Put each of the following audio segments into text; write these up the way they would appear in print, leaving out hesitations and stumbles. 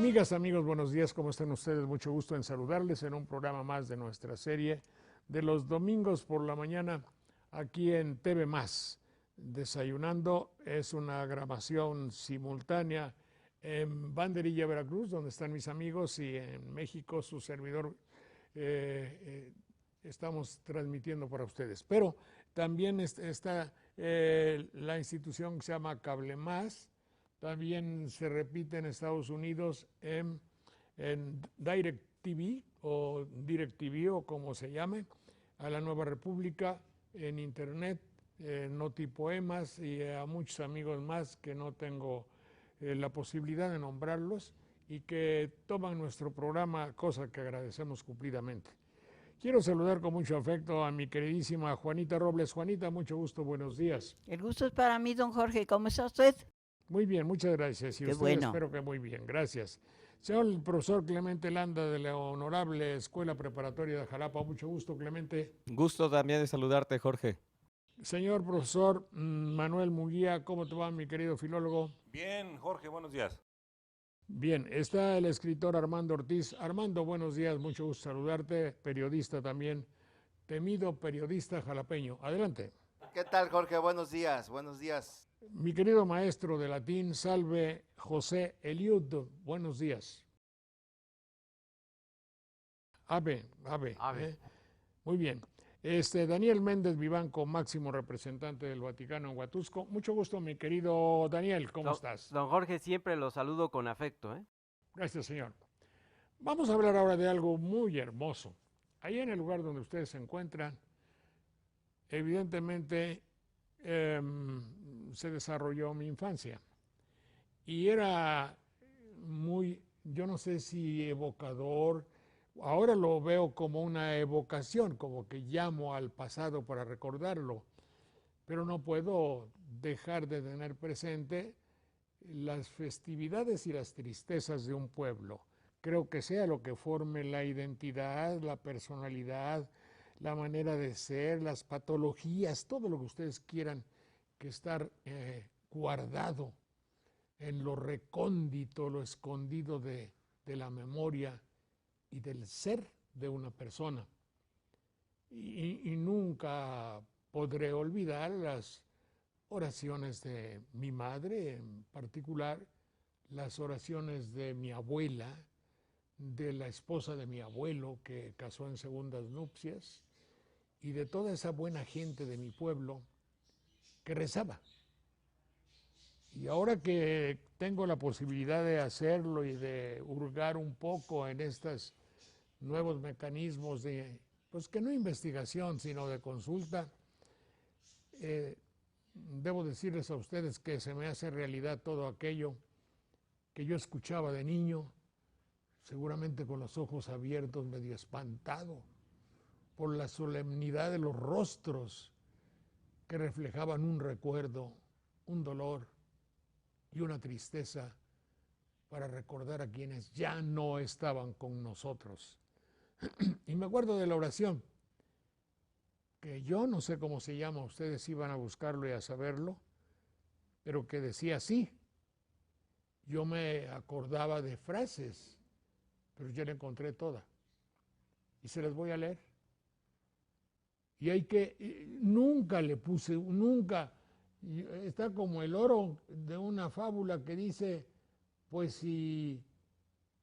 Amigas, amigos, buenos días, ¿cómo están ustedes? Mucho gusto en saludarles en un programa más de nuestra serie de los domingos por la mañana aquí en TV Más. Desayunando es una grabación simultánea en Banderilla, Veracruz, donde están mis amigos, y en México su servidor estamos transmitiendo para ustedes. Pero también está la institución que se llama Cable Más. También se repite en Estados Unidos en DirecTV o DirecTV o como se llame, a la Nueva República en Internet, Noti Poemas y a muchos amigos más que no tengo la posibilidad de nombrarlos y que toman nuestro programa, cosa que agradecemos cumplidamente. Quiero saludar con mucho afecto a mi queridísima Juanita Robles. Juanita, mucho gusto, buenos días. El gusto es para mí, don Jorge. ¿Cómo está usted? Muy bien, muchas gracias. Y Qué usted bueno. espero que muy bien, gracias. Señor el profesor Clemente Landa de la Honorable Escuela Preparatoria de Jalapa, mucho gusto, Clemente. Gusto también de saludarte, Jorge. Señor profesor Manuel Munguía, ¿cómo te va, mi querido filólogo? Bien, Jorge, buenos días. Bien, está el escritor Armando Ortiz. Armando, buenos días, mucho gusto saludarte, periodista también, temido periodista jalapeño. Adelante. ¿Qué tal, Jorge? Buenos días, buenos días. Mi querido maestro de latín, Salve José Eliud, buenos días. Ave. Muy bien. Daniel Méndez Vivanco, máximo representante del Vaticano en Huatusco. Mucho gusto, mi querido Daniel, ¿cómo estás? Don Jorge, siempre lo saludo con afecto, ¿eh? Gracias, señor. Vamos a hablar ahora de algo muy hermoso. Ahí en el lugar donde ustedes se encuentran, evidentemente se desarrolló mi infancia. Y era muy, yo no sé si evocador, ahora lo veo como una evocación, como que llamo al pasado para recordarlo, pero no puedo dejar de tener presente las festividades y las tristezas de un pueblo. Creo que sea lo que forme la identidad, la personalidad, la manera de ser, las patologías, todo lo que ustedes quieran que estar guardado en lo recóndito, lo escondido de la memoria y del ser de una persona. Y nunca podré olvidar las oraciones de mi madre, en particular las oraciones de mi abuela, de la esposa de mi abuelo que casó en segundas nupcias, y de toda esa buena gente de mi pueblo que rezaba. Y ahora que tengo la posibilidad de hacerlo y de hurgar un poco en estos nuevos mecanismos de, pues que no investigación, sino de consulta, debo decirles a ustedes que se me hace realidad todo aquello que yo escuchaba de niño, seguramente con los ojos abiertos, medio espantado por la solemnidad de los rostros que reflejaban un recuerdo, un dolor y una tristeza para recordar a quienes ya no estaban con nosotros. Y me acuerdo de la oración, que yo no sé cómo se llama, ustedes iban a buscarlo y a saberlo, pero que decía así. Yo me acordaba de frases, pero yo la encontré toda. Y se las voy a leer. Y hay que, nunca le puse, nunca, está como el oro de una fábula que dice, pues si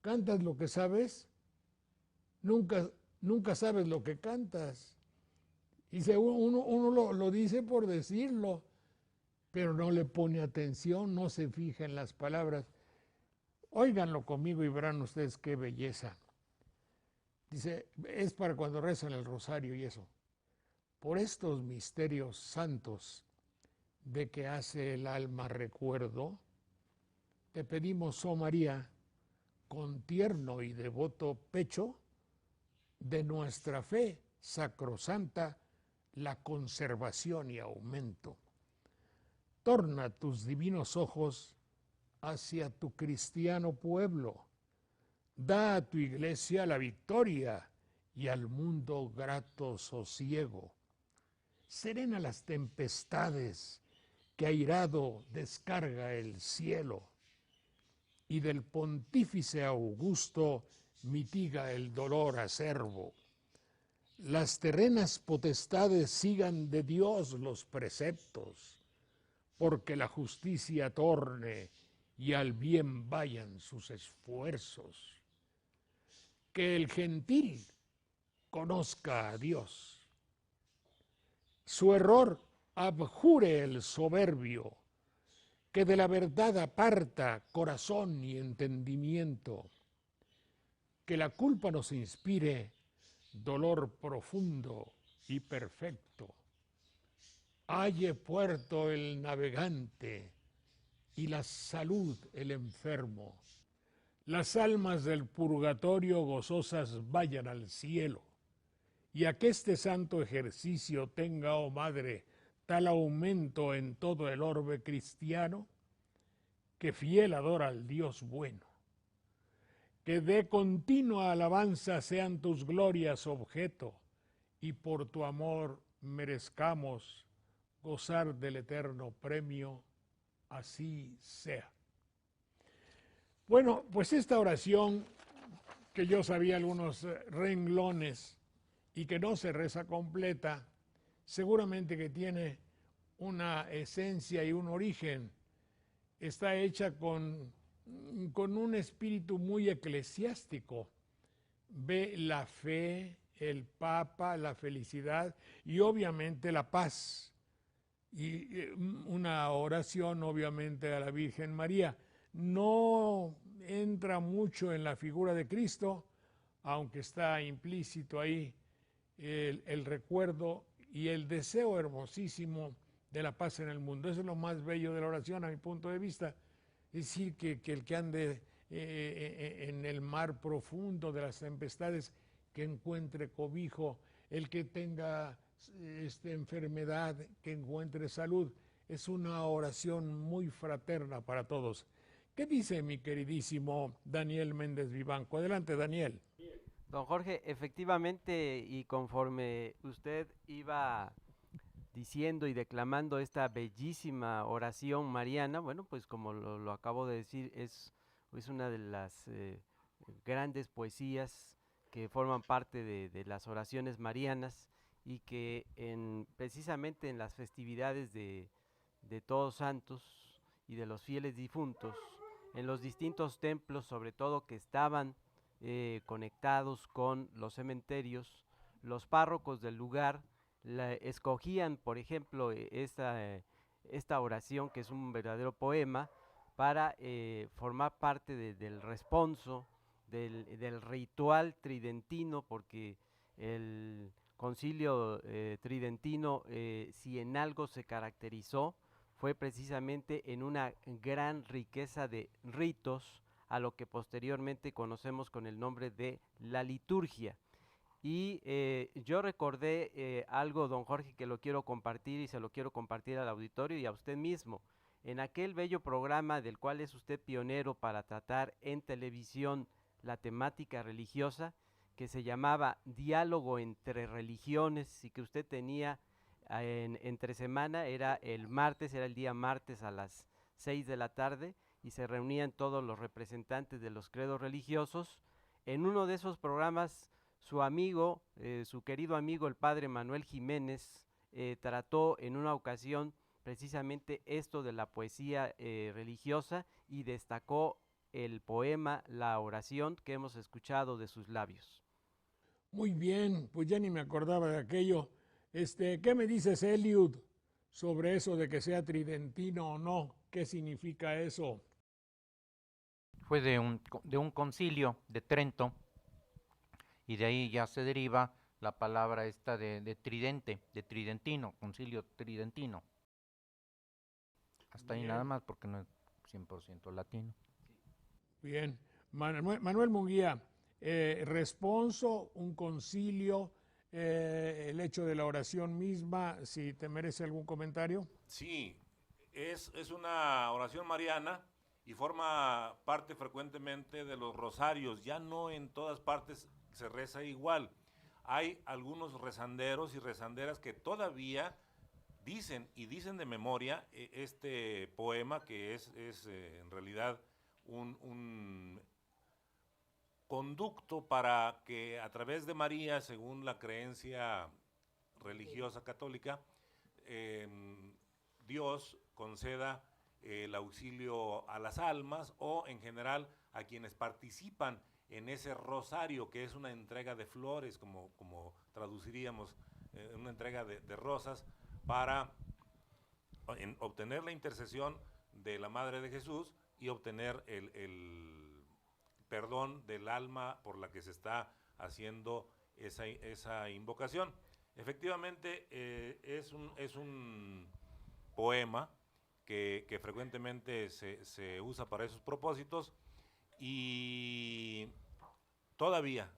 cantas lo que sabes, nunca sabes lo que cantas. Y uno lo dice por decirlo, pero no le pone atención, no se fija en las palabras. Óiganlo conmigo y verán ustedes qué belleza. Dice, es para cuando rezan el rosario y eso. Por estos misterios santos de que hace el alma recuerdo, te pedimos, oh María, con tierno y devoto pecho, de nuestra fe sacrosanta la conservación y aumento. Torna tus divinos ojos hacia tu cristiano pueblo. Da a tu iglesia la victoria y al mundo grato sosiego. Serena las tempestades que airado descarga el cielo. y del pontífice Augusto mitiga el dolor acerbo. Las terrenas potestades sigan de Dios los preceptos, porque la justicia torne y al bien vayan sus esfuerzos. Que el gentil conozca a Dios, su error abjure el soberbio, que de la verdad aparta corazón y entendimiento, que la culpa nos inspire dolor profundo y perfecto. Halle puerto el navegante y la salud el enfermo. Las almas del purgatorio gozosas vayan al cielo, y a que este santo ejercicio tenga, oh Madre, tal aumento en todo el orbe cristiano, que fiel adora al Dios bueno. Que de continua alabanza sean tus glorias objeto, y por tu amor merezcamos gozar del eterno premio, así sea. Bueno, pues esta oración, que yo sabía algunos renglones y que no se reza completa, seguramente que tiene una esencia y un origen. Está hecha con un espíritu muy eclesiástico. Ve la fe, el Papa, la felicidad y obviamente la paz. Y una oración obviamente a la Virgen María. No entra mucho en la figura de Cristo, aunque está implícito ahí el recuerdo y el deseo hermosísimo de la paz en el mundo. Eso es lo más bello de la oración a mi punto de vista. Es decir, que el que ande en el mar profundo de las tempestades, que encuentre cobijo, el que tenga enfermedad, que encuentre salud. Es una oración muy fraterna para todos. ¿Qué dice mi queridísimo Daniel Méndez Vivanco? Adelante, Daniel. Don Jorge, efectivamente, y conforme usted iba diciendo y declamando esta bellísima oración mariana, bueno, pues como lo acabo de decir, es una de las grandes poesías que forman parte de las oraciones marianas y que precisamente en las festividades de Todos Santos y de los fieles difuntos, en los distintos templos, sobre todo que estaban conectados con los cementerios, los párrocos del lugar escogían, por ejemplo, esta oración, que es un verdadero poema, para formar parte del responso, del ritual tridentino, porque el concilio tridentino, si en algo se caracterizó, fue precisamente en una gran riqueza de ritos, a lo que posteriormente conocemos con el nombre de la liturgia. Y yo recordé algo, don Jorge, que lo quiero compartir y se lo quiero compartir al auditorio y a usted mismo. En aquel bello programa del cual es usted pionero para tratar en televisión la temática religiosa, que se llamaba Diálogo entre Religiones, y que usted tenía entre semana, era el día martes a las 6 de la tarde, y se reunían todos los representantes de los credos religiosos. En uno de esos programas, su amigo, su querido amigo, el padre Manuel Jiménez, trató en una ocasión precisamente esto de la poesía religiosa, y destacó el poema, la oración que hemos escuchado de sus labios. Muy bien, pues ya ni me acordaba de aquello. ¿Qué me dices, Eliud, sobre eso de que sea tridentino o no? ¿Qué significa eso? Fue de un concilio de Trento, y de ahí ya se deriva la palabra esta de tridente, de tridentino, concilio tridentino. Hasta ahí nada más, porque no es 100% latino. Bien. Manuel Munguía, responso, un concilio, el hecho de la oración misma, si te merece algún comentario. Sí, es una oración mariana y forma parte frecuentemente de los rosarios. Ya no en todas partes se reza igual. Hay algunos rezanderos y rezanderas que todavía dicen de memoria este poema, que es en realidad un conducto para que a través de María, según la creencia religiosa católica, Dios conceda el auxilio a las almas o en general a quienes participan en ese rosario, que es una entrega de flores, como traduciríamos, una entrega de rosas, para obtener la intercesión de la Madre de Jesús y obtener el perdón del alma por la que se está haciendo esa invocación. Efectivamente, es un poema que frecuentemente se usa para esos propósitos, y todavía,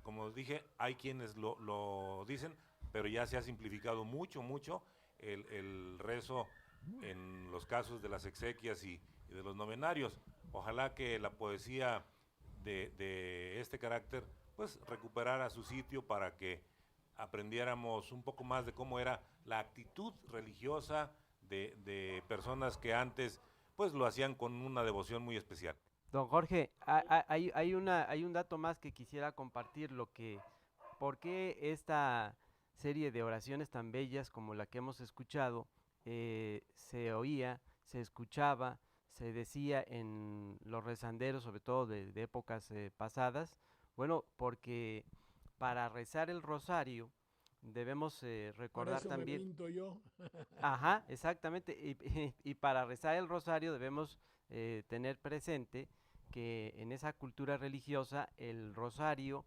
como dije, hay quienes lo dicen, pero ya se ha simplificado mucho el rezo en los casos de las exequias y de los novenarios. Ojalá que la poesía de este carácter pues recuperara su sitio para que aprendiéramos un poco más de cómo era la actitud religiosa de personas que antes pues lo hacían con una devoción muy especial. Don Jorge, hay un dato más que quisiera compartir, ¿por qué esta serie de oraciones tan bellas como la que hemos escuchado se oía, se escuchaba, se decía en los rezanderos, sobre todo de épocas pasadas? Bueno, porque para rezar el rosario debemos recordar Por eso también... me pinto yo. Ajá, exactamente, y para rezar el rosario debemos tener presente que en esa cultura religiosa el rosario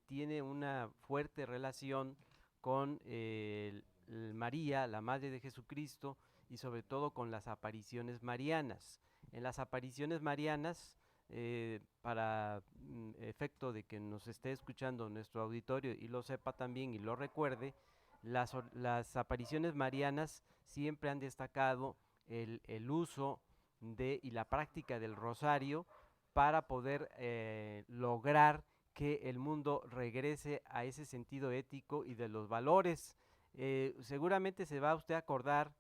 tiene una fuerte relación con María, la Madre de Jesucristo, y sobre todo con las apariciones marianas. En las apariciones marianas, para efecto de que nos esté escuchando nuestro auditorio y lo sepa también y lo recuerde, las apariciones marianas siempre han destacado el uso y la práctica del rosario para poder lograr que el mundo regrese a ese sentido ético y de los valores. Seguramente se va usted a acordar,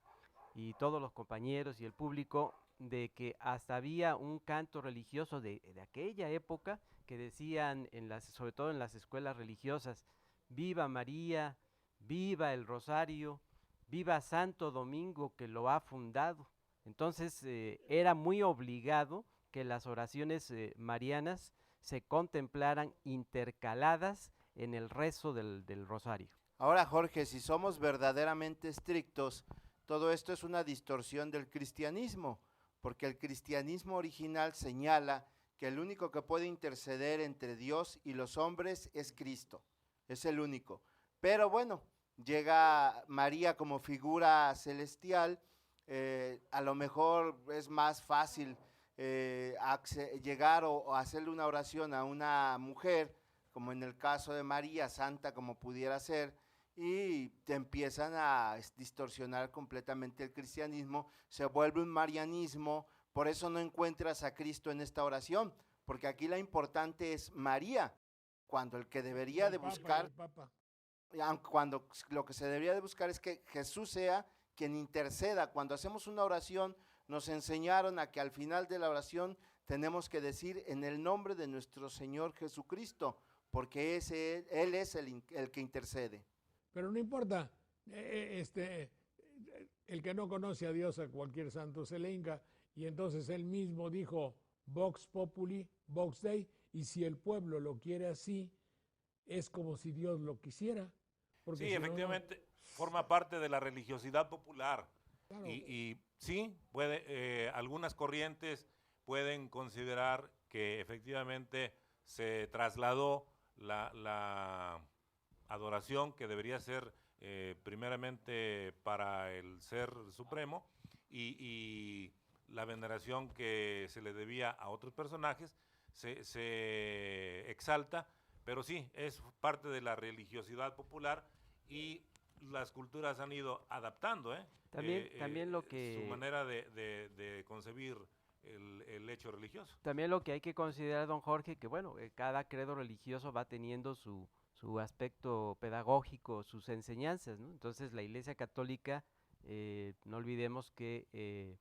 y todos los compañeros y el público, de que hasta había un canto religioso de aquella época que decían, sobre todo en las escuelas religiosas: viva María, viva el rosario, viva Santo Domingo que lo ha fundado. Entonces era muy obligado que las oraciones marianas se contemplaran intercaladas en el rezo del rosario. Ahora, Jorge, si somos verdaderamente estrictos, todo esto es una distorsión del cristianismo, porque el cristianismo original señala que el único que puede interceder entre Dios y los hombres es Cristo, es el único. Pero bueno, llega María como figura celestial, a lo mejor es más fácil llegar o hacerle una oración a una mujer, como en el caso de María, santa como pudiera ser, y te empiezan a distorsionar completamente el cristianismo, se vuelve un marianismo. Por eso no encuentras a Cristo en esta oración, porque aquí la importante es María, cuando el que debería de buscar, cuando lo que se debería de buscar es que Jesús sea quien interceda. Cuando hacemos una oración, nos enseñaron a que al final de la oración tenemos que decir en el nombre de nuestro Señor Jesucristo, porque Él es el que intercede. Pero no importa, el que no conoce a Dios, a cualquier santo se le hinca, y entonces él mismo dijo, Vox Populi, Vox Dei, y si el pueblo lo quiere así, es como si Dios lo quisiera. Porque sí, si efectivamente, no, forma parte de la religiosidad popular. Claro. Y sí, algunas corrientes pueden considerar que efectivamente se trasladó la adoración que debería ser primeramente para el Ser Supremo y la veneración que se le debía a otros personajes se exalta, pero sí, es parte de la religiosidad popular y las culturas han ido adaptando también lo que su manera de concebir el hecho religioso. También lo que hay que considerar, don Jorge, que bueno, cada credo religioso va teniendo su aspecto pedagógico, sus enseñanzas, ¿no? Entonces la Iglesia Católica, no olvidemos que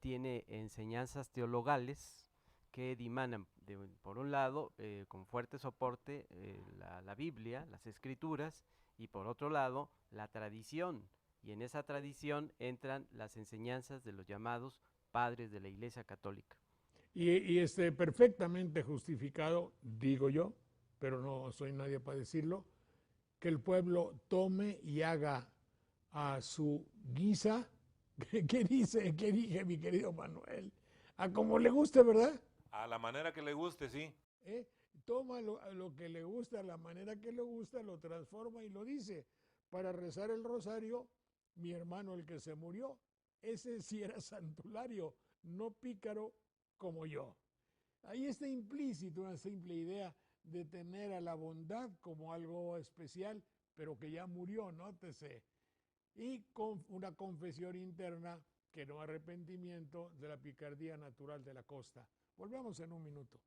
tiene enseñanzas teologales que dimanan, por un lado, con fuerte soporte, la Biblia, las Escrituras, y por otro lado, la tradición. Y en esa tradición entran las enseñanzas de los llamados padres de la Iglesia Católica. Y perfectamente justificado, digo yo, pero no soy nadie para decirlo, que el pueblo tome y haga a su guisa, ¿qué dice? ¿Qué dije, mi querido Manuel? A como le guste, ¿verdad? A la manera que le guste, sí. Toma lo que le gusta, a la manera que le gusta, lo transforma y lo dice. Para rezar el rosario, mi hermano el que se murió, ese sí era santulario, no pícaro como yo. Ahí está implícito una simple idea de tener a la bondad como algo especial, pero que ya murió, nótese. Y con una confesión interna que no arrepentimiento de la picardía natural de la costa. Volvemos en un minuto.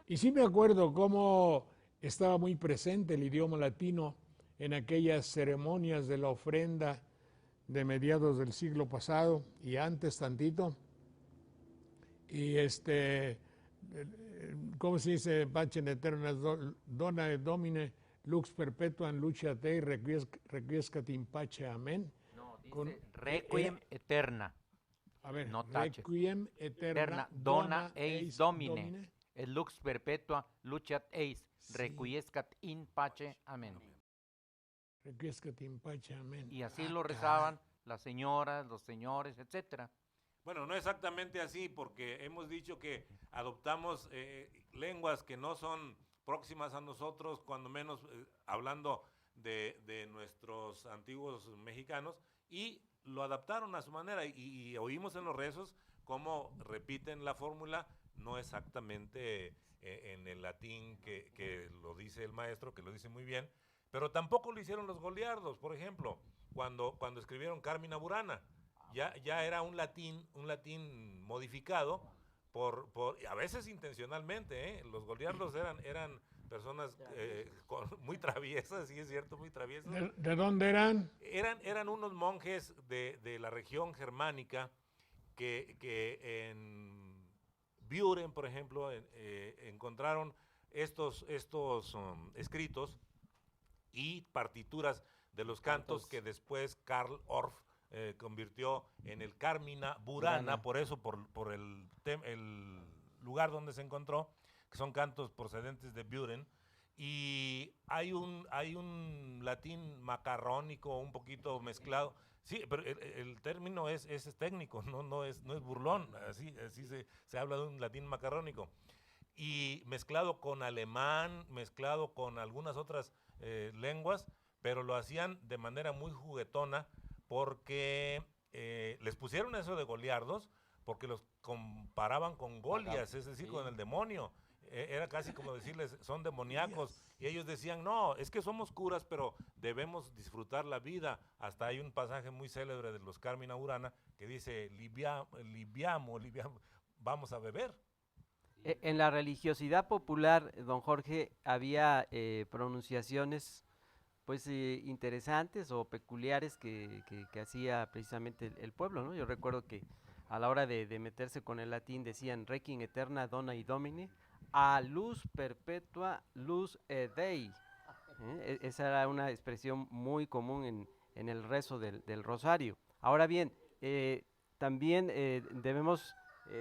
Y sí me acuerdo cómo estaba muy presente el idioma latino en aquellas ceremonias de la ofrenda de mediados del siglo pasado y antes tantito. Y ¿cómo se dice? Pacem aeterna dona et Domine, lux perpetua in luce a te, requiescat in pace, amén. No, dice requiem eterna. A ver, no tache. requiem eterna dona eis Domine. Domine. Et lux perpetua luciat eis, Sí. requiescat in pace, amén. Requiescat in pace, amén. Y así Ah, lo caray. rezaban las señoras, los señores, etcétera. Bueno, no exactamente así, porque hemos dicho que adoptamos lenguas que no son próximas a nosotros, cuando menos hablando de nuestros antiguos mexicanos, y lo adaptaron a su manera, y oímos en los rezos cómo repiten la fórmula, no exactamente en el latín que lo dice el maestro, que lo dice muy bien, pero tampoco lo hicieron los goliardos, por ejemplo, cuando escribieron Carmina Burana. Ya era un latín modificado a veces intencionalmente, Los goliardos eran personas muy traviesas, sí es cierto, muy traviesas. ¿De dónde eran? Eran unos monjes de la región germánica que en Buren, por ejemplo, encontraron estos escritos y partituras de los cantos que después Karl Orff convirtió en el Carmina Burana, por eso, por el lugar donde se encontró, que son cantos procedentes de Buren, y hay un latín macarrónico un poquito mezclado. Sí, pero el término es técnico, no es burlón, así se habla de un latín macarrónico. Y mezclado con alemán, mezclado con algunas otras lenguas, pero lo hacían de manera muy juguetona, porque les pusieron eso de goliardos, porque los comparaban con Golias, es decir, con el demonio. Era casi como decirles, son demoníacos. Y ellos decían, no, es que somos curas, pero debemos disfrutar la vida. Hasta hay un pasaje muy célebre de los Carmina Burana que dice, libiamo, vamos a beber. En la religiosidad popular, don Jorge, había pronunciaciones pues interesantes o peculiares que hacía precisamente el pueblo, ¿no? Yo recuerdo que a la hora de meterse con el latín decían requiem eterna dona y domine, a luz perpetua luz dei. Esa era una expresión muy común en el rezo del rosario. Ahora bien, también debemos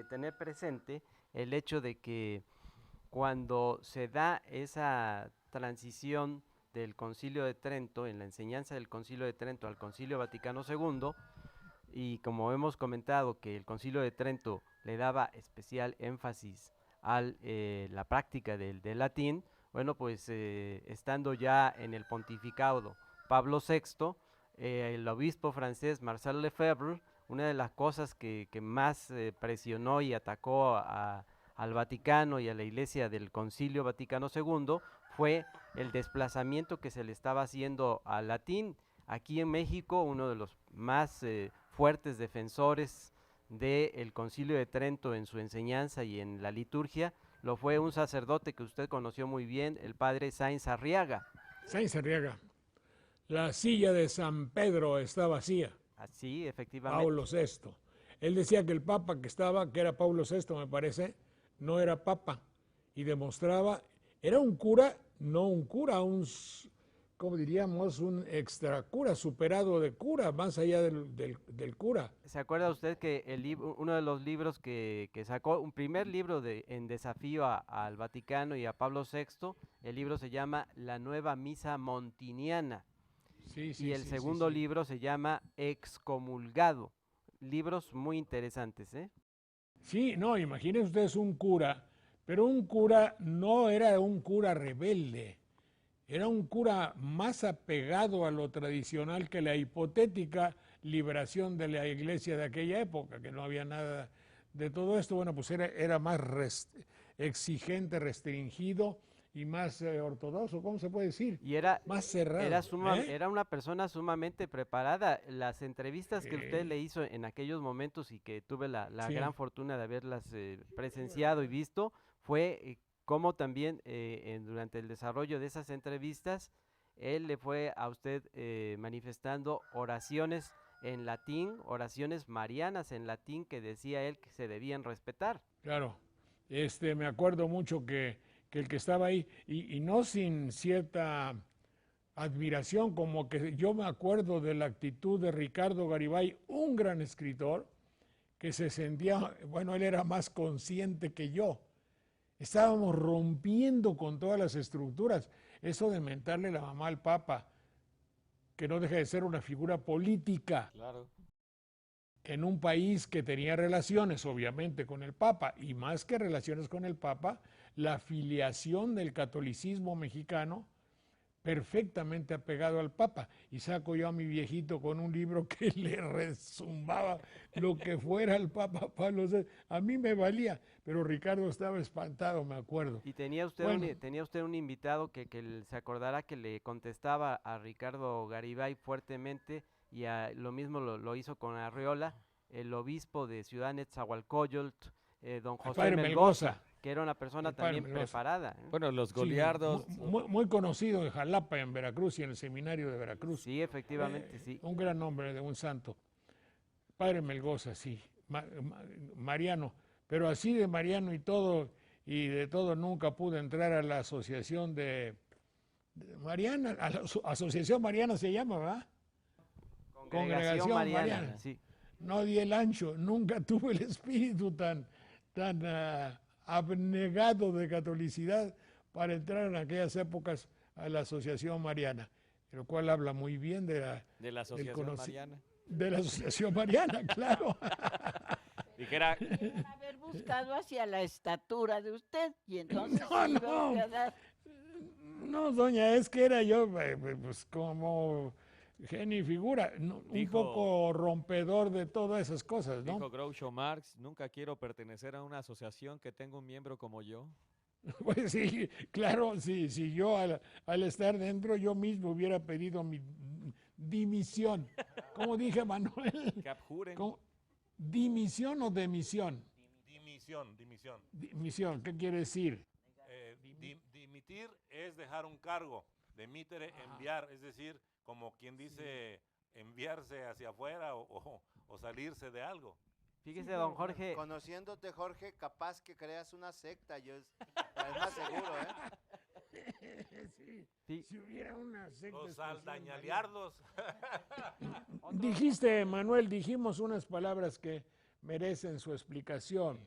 tener presente el hecho de que cuando se da esa transición del Concilio de Trento, en la enseñanza del Concilio de Trento al Concilio Vaticano II, y como hemos comentado que el Concilio de Trento le daba especial énfasis a la práctica del latín, bueno, pues estando ya en el pontificado Pablo VI, el obispo francés Marcel Lefebvre, una de las cosas que más presionó y atacó al Vaticano y a la Iglesia del Concilio Vaticano II fue el desplazamiento que se le estaba haciendo al latín. Aquí en México, uno de los más fuertes defensores del Concilio de Trento en su enseñanza y en la liturgia lo fue un sacerdote que usted conoció muy bien, el padre Sáenz Arriaga. Sáenz Arriaga. La silla de San Pedro está vacía. Así, efectivamente. Pablo VI. Él decía que el papa que estaba, que era Pablo VI, me parece, no era papa. Y demostraba, era un cura, no un cura, ¿cómo diríamos? Un extra cura, superado de cura, más allá del cura. ¿Se acuerda usted que uno de los libros que sacó, un primer libro en desafío al Vaticano y a Pablo VI, el libro se llama La Nueva Misa Montiniana? Sí, y el segundo libro se llama Excomulgado. Libros muy interesantes, ¿eh? Sí, no, imagínense ustedes un cura, pero un cura no era un cura rebelde, era un cura más apegado a lo tradicional que la hipotética liberación de la iglesia de aquella época, que no había nada de todo esto. Bueno, pues era más exigente, restringido y más ortodoxo, ¿cómo se puede decir? Y era más cerrado. Era una persona sumamente preparada. Las entrevistas que usted le hizo en aquellos momentos y que tuve la gran fortuna de haberlas presenciado y visto, fue como también durante el desarrollo de esas entrevistas, él le fue a usted manifestando oraciones en latín, oraciones marianas en latín que decía él que se debían respetar. Claro, me acuerdo mucho que el que estaba ahí, y no sin cierta admiración, como que yo me acuerdo de la actitud de Ricardo Garibay, un gran escritor, que se sentía, bueno, él era más consciente que yo. Estábamos rompiendo con todas las estructuras. Eso de mentarle la mamá al Papa, que no deja de ser una figura política. Claro. En un país que tenía relaciones, obviamente, con el Papa, y más que relaciones con el Papa, la filiación del catolicismo mexicano perfectamente apegado al Papa. Y saco yo a mi viejito con un libro que le rezumbaba lo que fuera el Papa Pablo VI. A mí me valía, pero Ricardo estaba espantado, me acuerdo. Y tenía usted un invitado que se acordara que le contestaba a Ricardo Garibay fuertemente, y lo mismo lo hizo con Arriola, el obispo de Ciudad Netzahualcóyotl, don José Melgoza, que era una persona también preparada. Bueno, los goliardos. Sí, muy conocido en Jalapa, en Veracruz, y en el seminario de Veracruz. Sí, efectivamente, sí. Un gran nombre de un santo. Padre Melgoza, sí. Mariano. Pero así de Mariano y de todo nunca pude entrar a la asociación de Mariana. A la asociación Mariana se llama, ¿verdad? Congregación Mariana. Sí. No di el ancho, nunca tuve el espíritu tan abnegado de catolicidad para entrar en aquellas épocas a la Asociación Mariana, lo cual habla muy bien de la Asociación Mariana. De la Asociación Mariana, claro. Debieron haber buscado hacia la estatura de usted y entonces No, doña, es que era yo, pues como genio y figura, un poco rompedor de todas esas cosas, ¿no? Dijo Groucho Marx, nunca quiero pertenecer a una asociación que tenga un miembro como yo. Pues sí, claro, sí, yo al estar dentro yo mismo hubiera pedido mi dimisión. ¿Cómo dije, Manuel? Que abjuren. ¿Dimisión o demisión? Dimisión. Dimisión, ¿qué quiere decir? Dimitir es dejar un cargo, demitere enviar, es decir, como quien dice enviarse hacia afuera o salirse de algo. Fíjese, don Jorge. Conociéndote, Jorge, capaz que creas una secta, es más seguro, ¿eh? Sí. Si hubiera una secta. Los aldañaleardos. Dijiste, Manuel, dijimos unas palabras que merecen su explicación.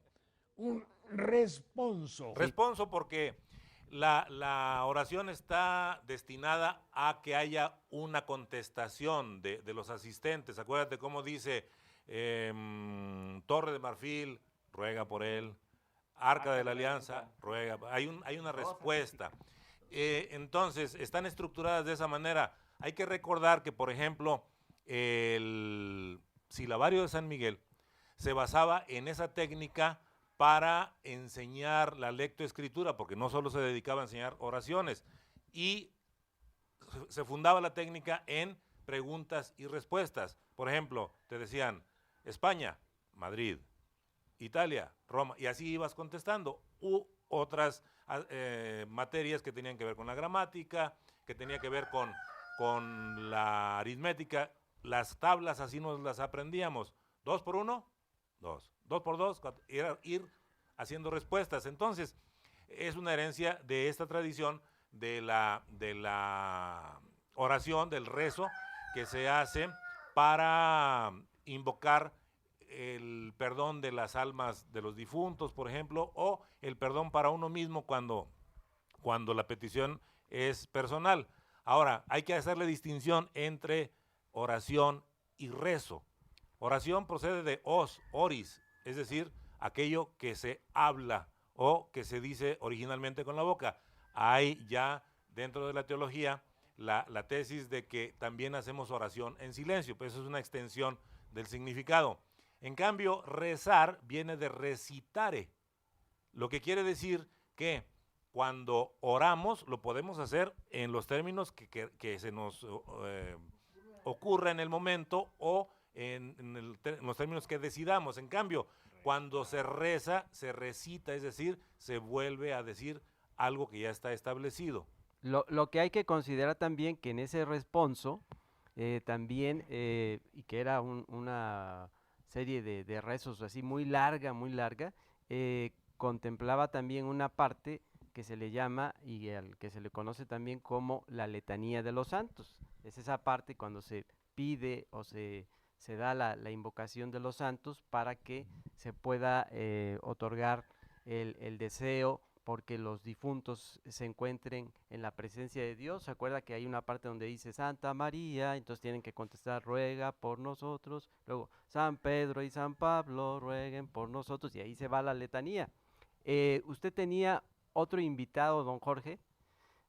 Un responso. Responso porque la oración está destinada a que haya una contestación de los asistentes. Acuérdate cómo dice Torre de Marfil, ruega por él. Arca de la Alianza, ruega. Hay una respuesta. Entonces, están estructuradas de esa manera. Hay que recordar que, por ejemplo, el silabario de San Miguel se basaba en esa técnica para enseñar la lectoescritura, porque no solo se dedicaba a enseñar oraciones, y se fundaba la técnica en preguntas y respuestas. Por ejemplo, te decían España, Madrid, Italia, Roma, y así ibas contestando. U otras materias que tenían que ver con la gramática, que tenía que ver con la aritmética. Las tablas así nos las aprendíamos. 2 por 1, 2. 2 por 2, era ir haciendo respuestas. Entonces, es una herencia de esta tradición de la oración, del rezo, que se hace para invocar el perdón de las almas de los difuntos, por ejemplo, o el perdón para uno mismo cuando la petición es personal. Ahora, hay que hacerle distinción entre oración y rezo. Oración procede de oris, es decir, aquello que se habla o que se dice originalmente con la boca. Hay ya dentro de la teología la tesis de que también hacemos oración en silencio, pues eso es una extensión del significado. En cambio, rezar viene de recitare, lo que quiere decir que cuando oramos lo podemos hacer en los términos que se nos ocurra en el momento o en los términos que decidamos. En cambio, cuando se reza, se recita, es decir, se vuelve a decir algo que ya está establecido. Lo que hay que considerar también que en ese responso, también, y que era una serie de rezos así muy larga, contemplaba también una parte que se le llama y al que se le conoce también como la letanía de los santos. Es esa parte cuando se pide o se da la invocación de los santos para que se pueda otorgar el deseo porque los difuntos se encuentren en la presencia de Dios. ¿Se acuerda que hay una parte donde dice Santa María? Entonces tienen que contestar, ruega por nosotros. Luego, San Pedro y San Pablo, rueguen por nosotros. Y ahí se va la letanía. Usted tenía otro invitado, don Jorge,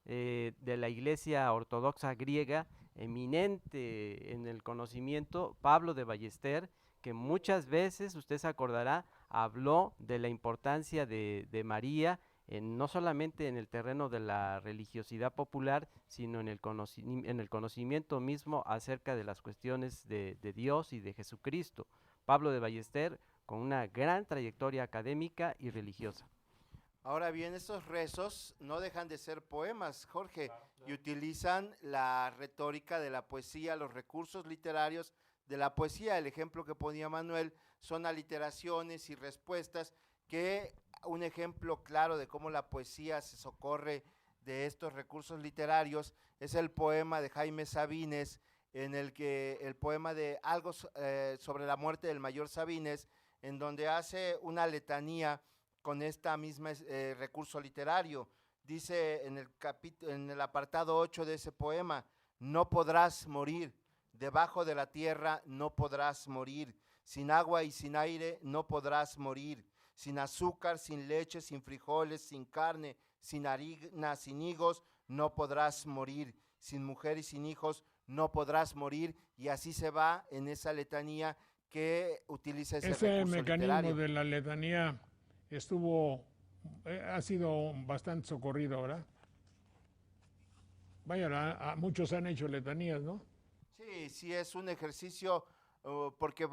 de la Iglesia Ortodoxa griega, eminente en el conocimiento, Pablo de Ballester, que muchas veces, usted se acordará, habló de la importancia de María, no solamente en el terreno de la religiosidad popular, sino en el conocimiento mismo acerca de las cuestiones de Dios y de Jesucristo. Pablo de Ballester, con una gran trayectoria académica y religiosa. Ahora bien, estos rezos no dejan de ser poemas, Jorge, y utilizan la retórica de la poesía, los recursos literarios de la poesía. El ejemplo que ponía Manuel son aliteraciones y respuestas, que un ejemplo claro de cómo la poesía se socorre de estos recursos literarios es el poema de Jaime Sabines, en el que el poema de algo sobre la muerte del mayor Sabines, en donde hace una letanía con esta misma recurso literario. Dice en el apartado 8 de ese poema: no podrás morir, debajo de la tierra no podrás morir, sin agua y sin aire no podrás morir, sin azúcar, sin leche, sin frijoles, sin carne, sin harina, sin higos, no podrás morir, sin mujer y sin hijos no podrás morir, y así se va en esa letanía que utiliza ese recurso mecanismo literario. de la letanía ha sido bastante socorrido, ¿verdad? Vaya, muchos han hecho letanías, ¿no? Sí, es un ejercicio porque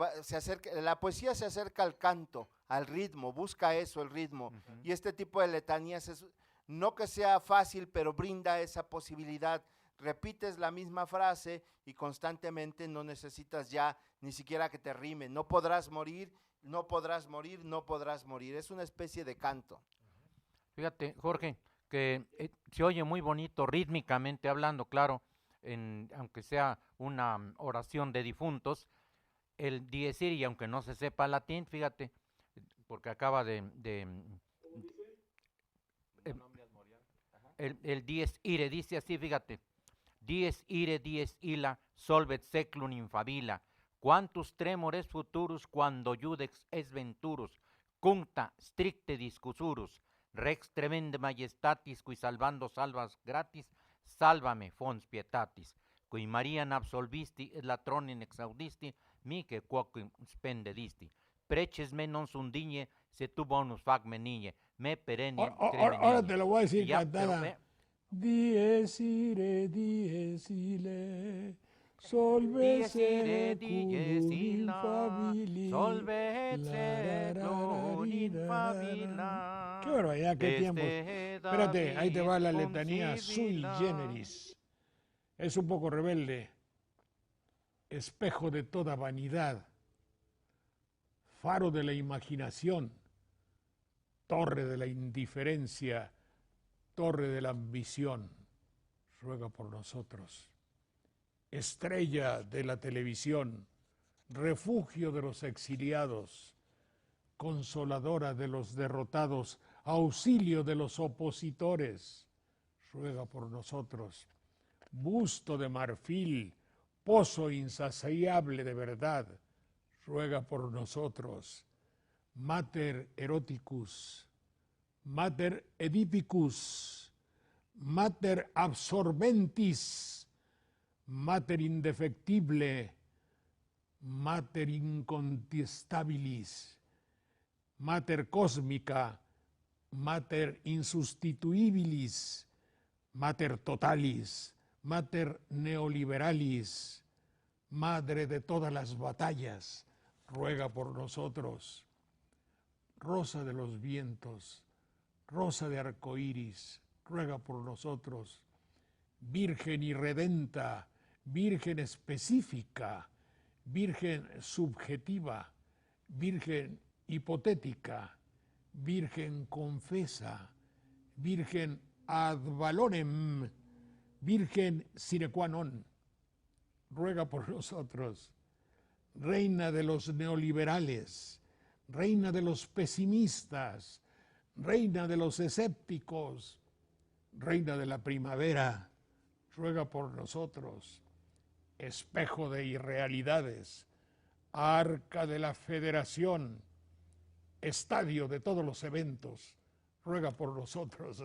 la poesía se acerca al canto, al ritmo, busca eso, el ritmo. Y este tipo de letanías no que sea fácil, pero brinda esa posibilidad. Repites la misma frase y constantemente no necesitas ya ni siquiera que te rime. No podrás morir, no podrás morir, no podrás morir. Es una especie de canto. Fíjate, Jorge, que se oye muy bonito rítmicamente hablando, claro, aunque sea una oración de difuntos, el dies irae, aunque no se sepa latín, fíjate, porque acaba el dies irae dice así, fíjate: dies irae dies illa solvet seclum infabila, quantus tremores futurus quando iudex es venturus, cuncta stricte discusurus, rex tremende majestatis qui salvando salvas gratis, sálvame fons pietatis. qui Marian absolvisti et latronin exaudisti, mique quoquim spendedisti. Preces me non sundigne, se tu bonus fac menigne, me perennium Ahora te lo voy a decir Ya, pero cantada. Dies ire, solve secundum infabili. solve secundum infabila. Qué barbaridad, qué tiempos. Espérate, ahí te va la letanía sui generis. Es un poco rebelde. Espejo de toda vanidad. Faro de la imaginación. Torre de la indiferencia. Torre de la ambición. Ruega por nosotros. Estrella de la televisión. Refugio de los exiliados. Consoladora de los derrotados. Auxilio de los opositores. Ruega por nosotros. Busto de marfil, pozo insaciable de verdad, ruega por nosotros. Mater eroticus, mater edipicus, mater absorbentis, mater indefectible, mater incontestabilis, mater cósmica, mater insustituibilis, mater totalis, mater neoliberalis, madre de todas las batallas, ruega por nosotros. Rosa de los vientos, rosa de arcoíris, ruega por nosotros. Virgen irredenta, virgen específica, virgen subjetiva, virgen hipotética, virgen confesa, virgen ad valorem, virgen sine qua non, ruega por nosotros. Reina de los neoliberales, reina de los pesimistas, reina de los escépticos, reina de la primavera, ruega por nosotros. Espejo de irrealidades, arca de la federación, estadio de todos los eventos, ruega por nosotros.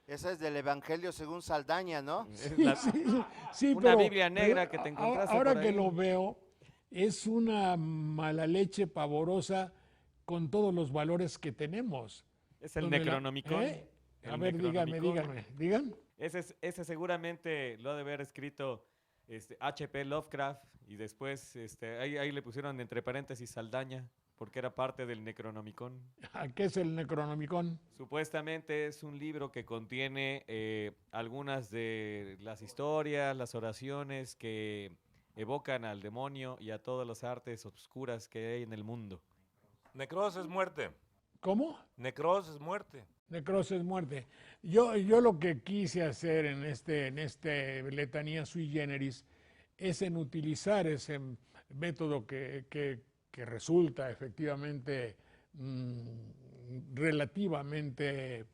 Esa es del Evangelio según Saldaña, ¿no? Es la- Sí, Una pero Biblia negra que te encontraste ahora por que ahí. lo veo, es una mala leche pavorosa con todos los valores que tenemos. es el Donde la- Necronomicon. ¿Eh? A el ver, Necronomicon. digan. Ese seguramente lo ha de haber escrito H.P. Lovecraft y después ahí le pusieron entre paréntesis Saldaña porque era parte del Necronomicon. ¿A qué es el Necronomicon? Supuestamente es un libro que contiene algunas de las historias, las oraciones que evocan al demonio y a todas las artes oscuras que hay en el mundo. Necros es muerte. ¿Cómo? Necros es muerte. Necrosis es muerte. Yo lo que quise hacer en este letanía sui generis es en utilizar ese método que resulta efectivamente relativamente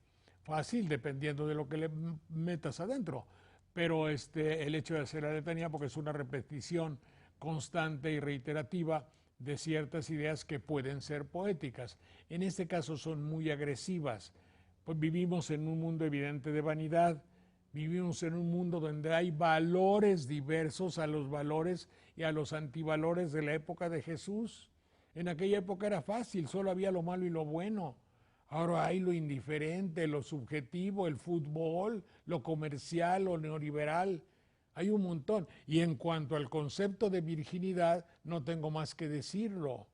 fácil dependiendo de lo que le metas adentro. Pero el hecho de hacer la letanía, porque es una repetición constante y reiterativa de ciertas ideas que pueden ser poéticas. En este caso son muy agresivas. Pues vivimos en un mundo evidente de vanidad, vivimos en un mundo donde hay valores diversos a los valores y a los antivalores de la época de Jesús. En aquella época era fácil, solo había lo malo y lo bueno. Ahora hay lo indiferente, lo subjetivo, el fútbol, lo comercial, lo neoliberal. Hay un montón. Y en cuanto al concepto de virginidad, no tengo más que decirlo.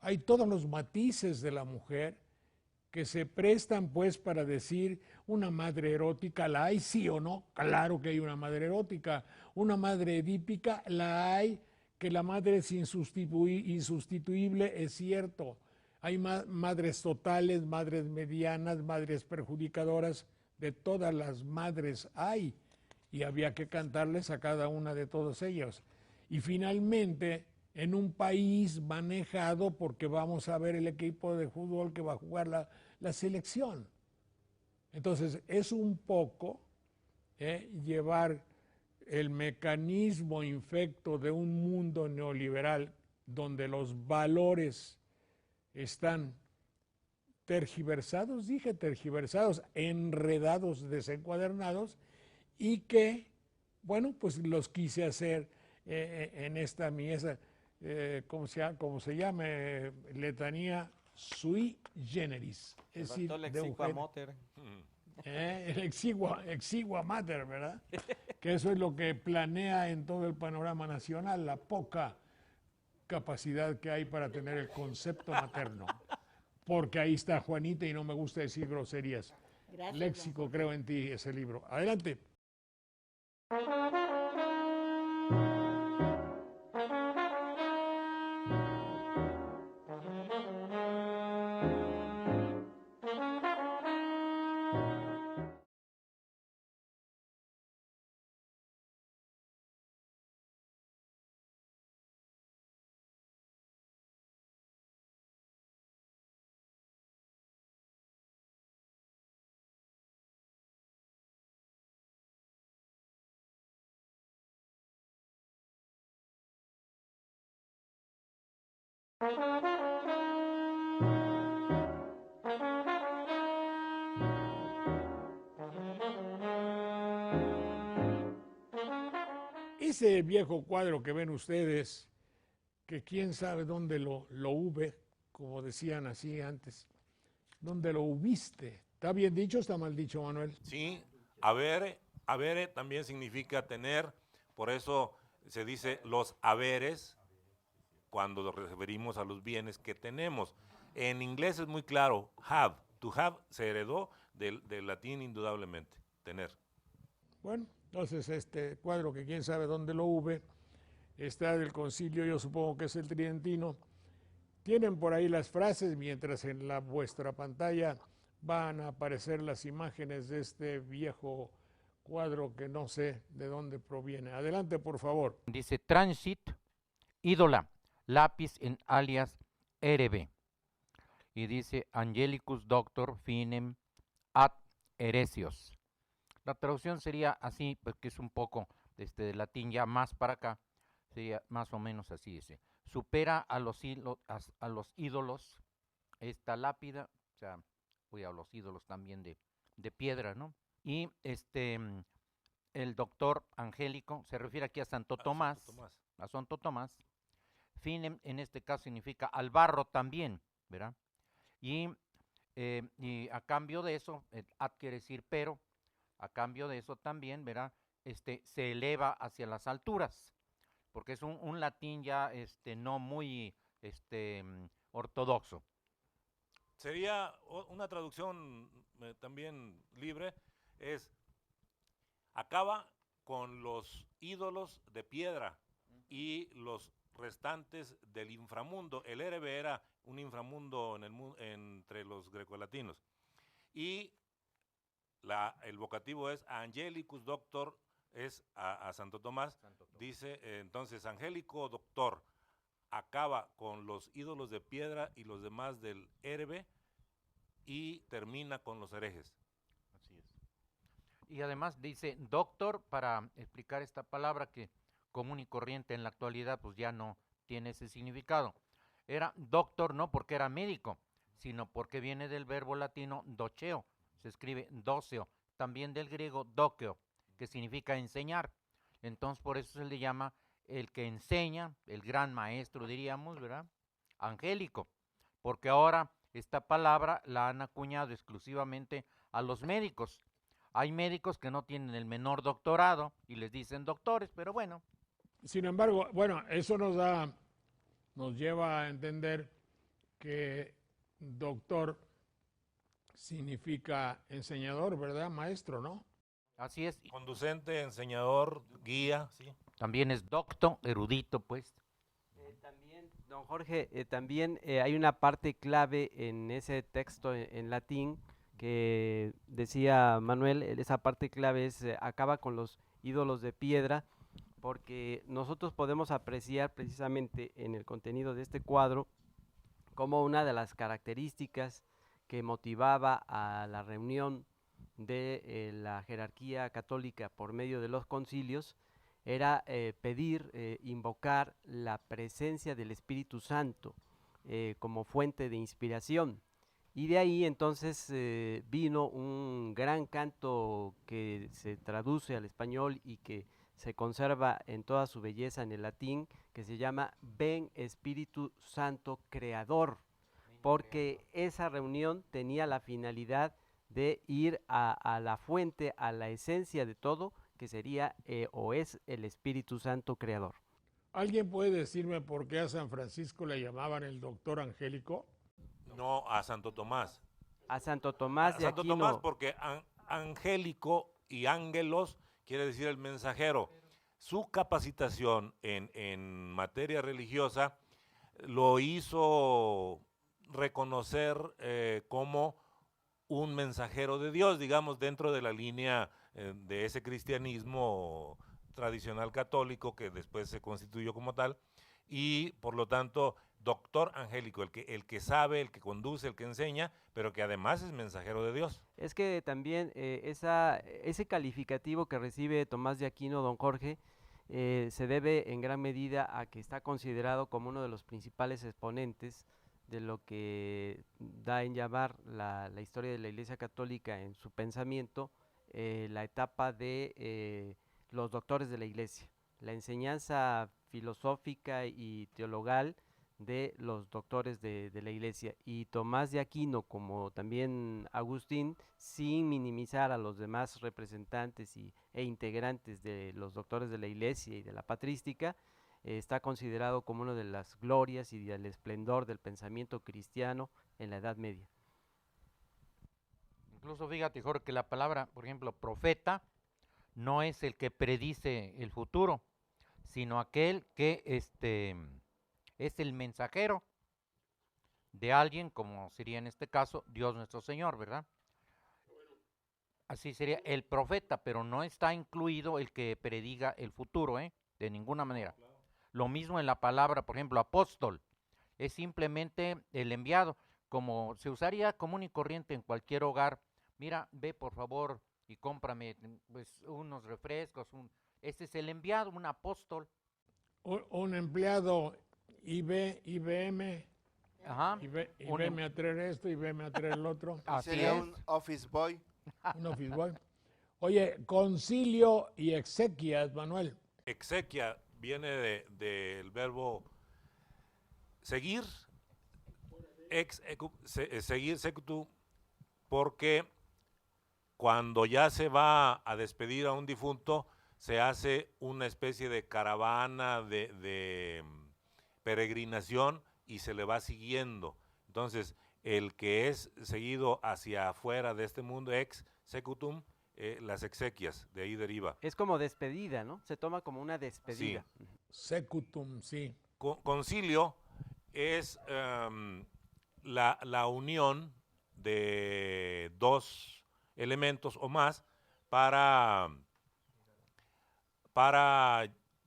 Hay todos los matices de la mujer que se prestan pues para decir una madre erótica, ¿la hay sí o no? Claro que hay una madre erótica. Una madre edípica, la hay, que la madre es insustituible, es cierto. Hay madres totales, madres medianas, madres perjudicadoras, de todas las madres hay. Y había que cantarles a cada una de todos ellos. Y finalmente, en un país manejado, porque vamos a ver el equipo de fútbol que va a jugar la selección. Entonces, es un poco llevar el mecanismo infecto de un mundo neoliberal donde los valores están tergiversados, enredados, desencuadernados, y que Bueno, pues los quise hacer en esta esa, como se llame, letanía sui generis. Le Es decir, faltó el de un exigua género. moter. El exigua mater, ¿verdad? Que eso es lo que planea en todo el panorama nacional, la poca capacidad que hay para tener el concepto materno. Porque ahí está Juanita y no me gusta decir groserías. Gracias, don Léxico, Jorge. creo en ti, ese libro. Adelante. Ese viejo cuadro que ven ustedes, que quién sabe dónde lo hube, como decían así antes, dónde lo hubiste. ¿Está bien dicho o está mal dicho, Manuel? Sí, habere también significa tener, por eso se dice los haberes cuando nos referimos a los bienes que tenemos. En inglés es muy claro, have. To have se heredó del latín indudablemente, tener. Bueno, entonces este cuadro que quién sabe dónde lo hube, está del concilio, yo supongo que es el tridentino. Tienen por ahí las frases, mientras en vuestra pantalla van a aparecer las imágenes de este viejo cuadro que no sé de dónde proviene. Adelante, por favor. Dice transit, ídola, lápiz en alias erebe. Y dice Angelicus doctor finem ad heresios. La traducción sería así, porque es un poco de latín ya más para acá, sería más o menos así, dice. Supera a los ídolos esta lápida, o sea, voy a los ídolos también de piedra, ¿no? Y el doctor angélico, se refiere aquí a Santo Tomás, a Santo Tomás. Finem en este caso significa al barro también, ¿verdad? Y a cambio de eso, ad quiere decir pero, a cambio de eso también, ¿verdad? Se eleva hacia las alturas, porque es un latín ya no muy ortodoxo. Sería una traducción también libre, es acaba con los ídolos de piedra y los restantes del inframundo. El erebe era un inframundo entre los grecolatinos. Y el vocativo es Angelicus Doctor, es a Santo Tomás. Dice entonces, angélico doctor acaba con los ídolos de piedra y los demás del erebe y termina con los herejes. Así es. Y además dice doctor para explicar esta palabra que común y corriente en la actualidad pues ya no tiene ese significado. Era doctor no porque era médico, sino porque viene del verbo latino doceo, se escribe doceo, también del griego dokeo, que significa enseñar. Entonces por eso se le llama el que enseña, el gran maestro diríamos, ¿verdad? Angélico, porque ahora esta palabra la han acuñado exclusivamente a los médicos. Hay médicos que no tienen el menor doctorado y les dicen doctores, pero bueno. Sin embargo, bueno, eso nos lleva a entender que doctor significa enseñador, ¿verdad? Maestro, ¿no? Así es. Conducente, enseñador, guía, sí. También es docto, erudito, pues. También, don Jorge, también hay una parte clave en ese texto en latín que decía Manuel, esa parte clave es acaba con los ídolos de piedra, porque nosotros podemos apreciar precisamente en el contenido de este cuadro como una de las características que motivaba a la reunión de la jerarquía católica por medio de los concilios era pedir, invocar la presencia del Espíritu Santo como fuente de inspiración. Y de ahí entonces vino un gran canto que se traduce al español y que se conserva en toda su belleza en el latín, que se llama Ven Espíritu Santo Creador, porque esa reunión tenía la finalidad de ir a la fuente, a la esencia de todo, que sería o es el Espíritu Santo Creador. ¿Alguien puede decirme por qué a San Francisco le llamaban el doctor angélico? No, a Santo Tomás. A Santo Tomás A de Santo Aquino. Tomás porque angélico y ángelos quiere decir el mensajero. Su capacitación en materia religiosa lo hizo reconocer como un mensajero de Dios, digamos, dentro de la línea de ese cristianismo tradicional católico que después se constituyó como tal, y por lo tanto, doctor angélico, el que sabe, el que conduce, el que enseña, pero que además es mensajero de Dios. Es que también ese calificativo que recibe Tomás de Aquino, don Jorge, se debe en gran medida a que está considerado como uno de los principales exponentes de lo que da en llamar la historia de la Iglesia Católica en su pensamiento, la etapa de los doctores de la Iglesia, la enseñanza filosófica y teologal de los doctores de la Iglesia. Y Tomás de Aquino, como también Agustín, sin minimizar a los demás representantes e integrantes de los doctores de la Iglesia y de la patrística, está considerado como una de las glorias y del esplendor del pensamiento cristiano en la Edad Media. Incluso fíjate, Jorge, que la palabra, por ejemplo, profeta, no es el que predice el futuro, sino aquel que es el mensajero de alguien, como sería en este caso Dios nuestro Señor, ¿verdad? Así sería el profeta, pero no está incluido el que prediga el futuro, de ninguna manera. Lo mismo en la palabra, por ejemplo, apóstol, es simplemente el enviado, como se usaría común y corriente en cualquier hogar. Mira, ve por favor y cómprame pues unos refrescos, este es el enviado, un apóstol. Un empleado IBM, Ajá. y veme a traer esto y veme a traer el otro. Así Sería es. un office boy. Un office boy. Oye, concilio y exequias, Manuel. Exequia viene del verbo seguir, seguir secutu, porque cuando ya se va a despedir a un difunto, se hace una especie de caravana de peregrinación y se le va siguiendo. Entonces, el que es seguido hacia afuera de este mundo, ex secutum, las exequias, de ahí deriva. Es como despedida, ¿no? Se toma como una despedida. Sí. Secutum, sí. Concilio es la unión de dos elementos o más para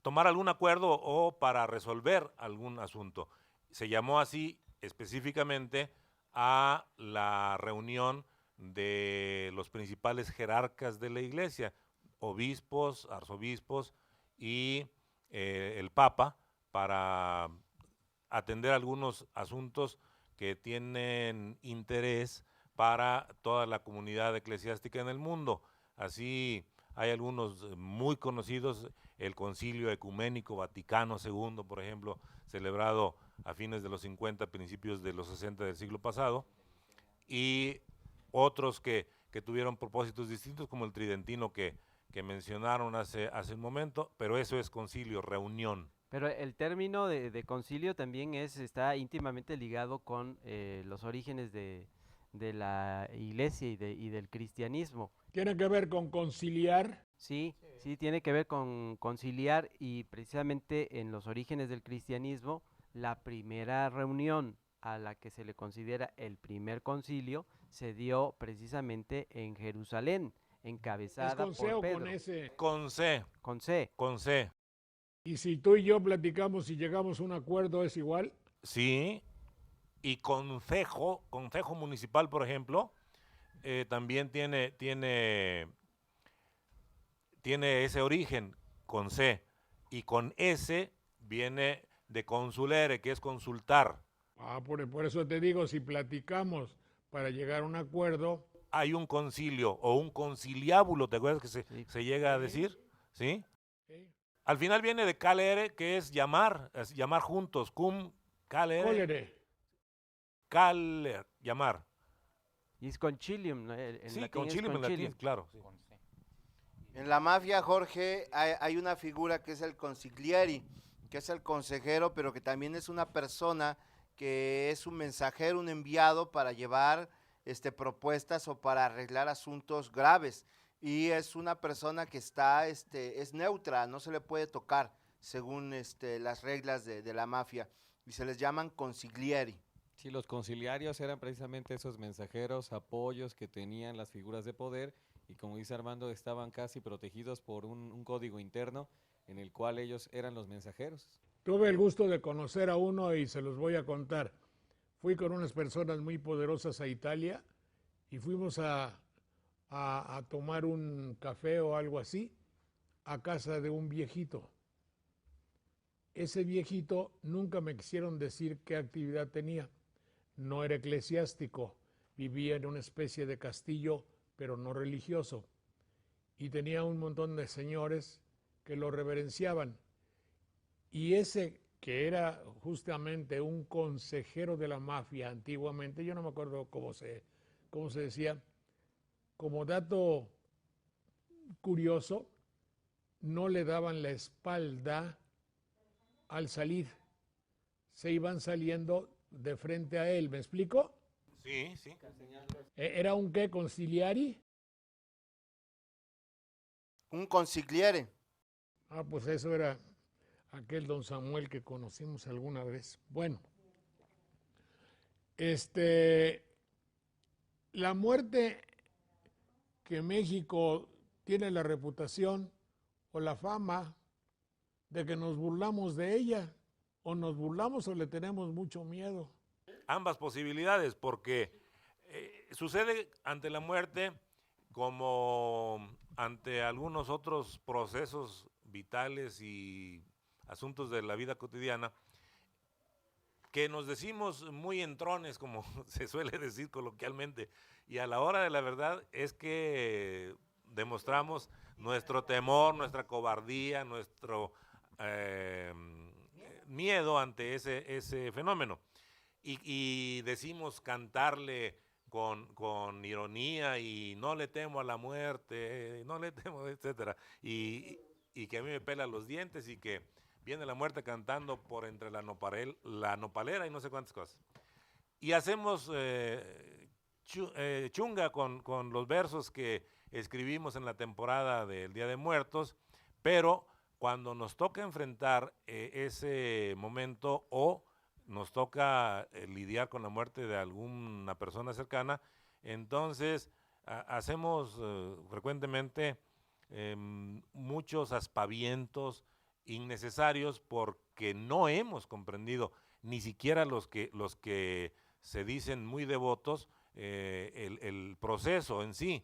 tomar algún acuerdo o para resolver algún asunto. Se llamó así específicamente a la reunión de los principales jerarcas de la Iglesia, obispos, arzobispos y el Papa, para atender algunos asuntos que tienen interés para toda la comunidad eclesiástica en el mundo. Así hay algunos muy conocidos, el Concilio Ecuménico Vaticano II, por ejemplo, celebrado a fines de los 50, principios de los 60 del siglo pasado, y otros que tuvieron propósitos distintos, como el tridentino que mencionaron hace un momento, pero eso es concilio, reunión. Pero el término de concilio también está íntimamente ligado con los orígenes de la Iglesia y del cristianismo. ¿Tiene que ver con conciliar? Sí, tiene que ver con conciliar, y precisamente en los orígenes del cristianismo, la primera reunión a la que se le considera el primer concilio se dio precisamente en Jerusalén, encabezada ¿Es con C por o Pedro. con S? Con C, Con C. con C. Y si tú y yo platicamos y llegamos a un acuerdo, ¿es igual? Sí, y concejo municipal, por ejemplo, también tiene ese origen con C, y con S viene de consulere, que es consultar. Por eso te digo, si platicamos para llegar a un acuerdo, Hay un concilio o un conciliábulo, ¿te acuerdas que Sí. se llega a decir? ¿Sí? ¿sí? Al final viene de calere, que es llamar juntos, cum, calere, Cólere. caler, llamar. Y es concilium, ¿no? En Sí, latín es concilium en latín, concilium. claro. Sí. Con C. En la mafia, Jorge, hay una figura que es el consigliere, que es el consejero, pero que también es una persona que es un mensajero, un enviado para llevar propuestas o para arreglar asuntos graves. Y es una persona que está, es neutra, no se le puede tocar según las reglas de la mafia. Y se les llaman consiglieri. Sí, los conciliarios eran precisamente esos mensajeros, apoyos que tenían las figuras de poder y como dice Armando, estaban casi protegidos por un código interno en el cual ellos eran los mensajeros. Tuve el gusto de conocer a uno y se los voy a contar. Fui con unas personas muy poderosas a Italia y fuimos a tomar un café o algo así a casa de un viejito. Ese viejito nunca me quisieron decir qué actividad tenía. No era eclesiástico, vivía en una especie de castillo, pero no religioso. Y tenía un montón de señores que lo reverenciaban. Y ese que era justamente un consejero de la mafia antiguamente, yo no me acuerdo cómo se decía, como dato curioso, no le daban la espalda al salir. Se iban saliendo de frente a él, ¿me explico? Sí, sí. ¿Era un qué? ¿Conciliari? Un consigliere. Ah, pues eso era aquel don Samuel que conocimos alguna vez. Bueno, la muerte que México tiene la reputación o la fama de que nos burlamos de ella, o nos burlamos o le tenemos mucho miedo. Ambas posibilidades, porque sucede ante la muerte como ante algunos otros procesos vitales y asuntos de la vida cotidiana, que nos decimos muy entrones, como se suele decir coloquialmente, y a la hora de la verdad es que demostramos nuestro temor, nuestra cobardía, nuestro miedo ante ese fenómeno. Y decimos cantarle con ironía y no le temo a la muerte, no le temo, etcétera. Y que a mí me pela los dientes y que viene la muerte cantando por entre la nopalera y no sé cuántas cosas. Y hacemos chunga con los versos que escribimos en la temporada del Día de Muertos, pero cuando nos toca enfrentar ese momento o nos toca lidiar con la muerte de alguna persona cercana, entonces hacemos frecuentemente muchos aspavientos innecesarios porque no hemos comprendido, ni siquiera los que se dicen muy devotos, el proceso en sí.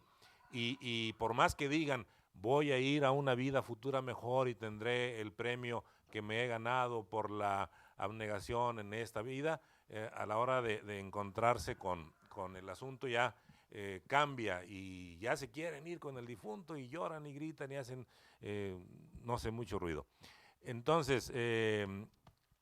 Y por más que digan, voy a ir a una vida futura mejor y tendré el premio que me he ganado por la abnegación en esta vida, a la hora de encontrarse con el asunto ya cambia y ya se quieren ir con el difunto y lloran y gritan y hacen, no sé, mucho ruido. Entonces,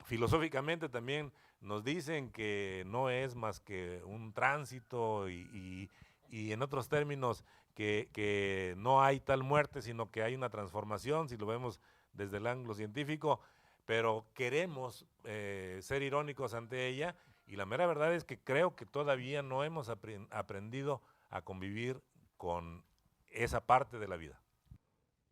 filosóficamente también nos dicen que no es más que un tránsito y en otros términos que no hay tal muerte, sino que hay una transformación, si lo vemos desde el ángulo científico, pero queremos ser irónicos ante ella y la mera verdad es que creo que todavía no hemos aprendido a convivir con esa parte de la vida.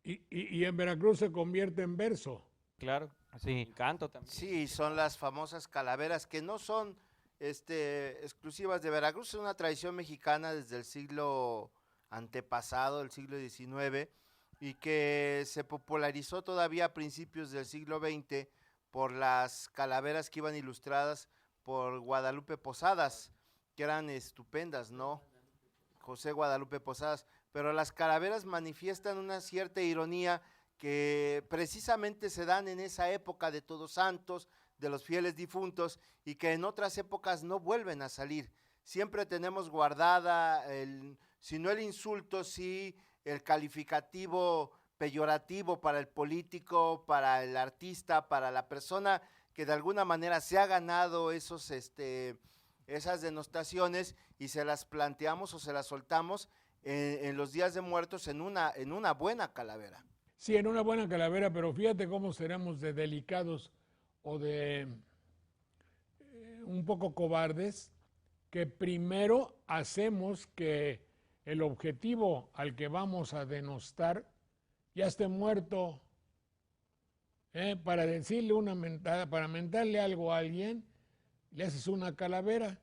Y en Veracruz se convierte en verso. Claro, Sí. canto también. Sí, son las famosas calaveras que no son exclusivas de Veracruz, es una tradición mexicana desde el siglo antepasado, el siglo XIX, y que se popularizó todavía a principios del siglo XX por las calaveras que iban ilustradas por Guadalupe Posadas, que eran estupendas, ¿no? José Guadalupe Posadas, pero las calaveras manifiestan una cierta ironía que precisamente se dan en esa época de Todos Santos, de los fieles difuntos, y que en otras épocas no vuelven a salir. Siempre tenemos guardada, si no el insulto, sí el calificativo peyorativo para el político, para el artista, para la persona que de alguna manera se ha ganado esas denostaciones y se las planteamos o se las soltamos en los días de muertos en una buena calavera. Sí, en una buena calavera, pero fíjate cómo seremos de delicados o de un poco cobardes, que primero hacemos que el objetivo al que vamos a denostar ya esté muerto, para decirle una mentada, para mentarle algo a alguien, le haces una calavera.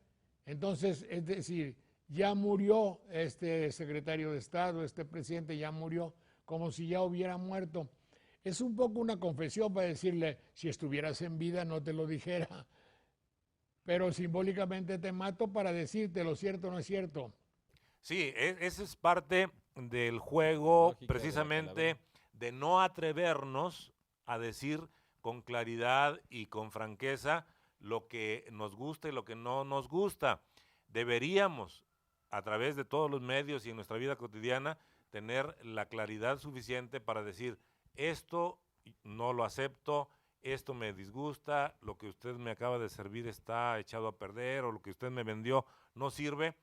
Entonces, es decir, ya murió este secretario de Estado, este presidente ya murió, como si ya hubiera muerto. Es un poco una confesión para decirle, si estuvieras en vida no te lo dijera, pero simbólicamente te mato para decirte lo cierto o no es cierto. Sí, esa es parte del juego, Lógica de la precisamente, calavera. de no atrevernos a decir con claridad y con franqueza lo que nos gusta y lo que no nos gusta. Deberíamos, a través de todos los medios y en nuestra vida cotidiana, tener la claridad suficiente para decir, esto no lo acepto, esto me disgusta, lo que usted me acaba de servir está echado a perder, o lo que usted me vendió no sirve,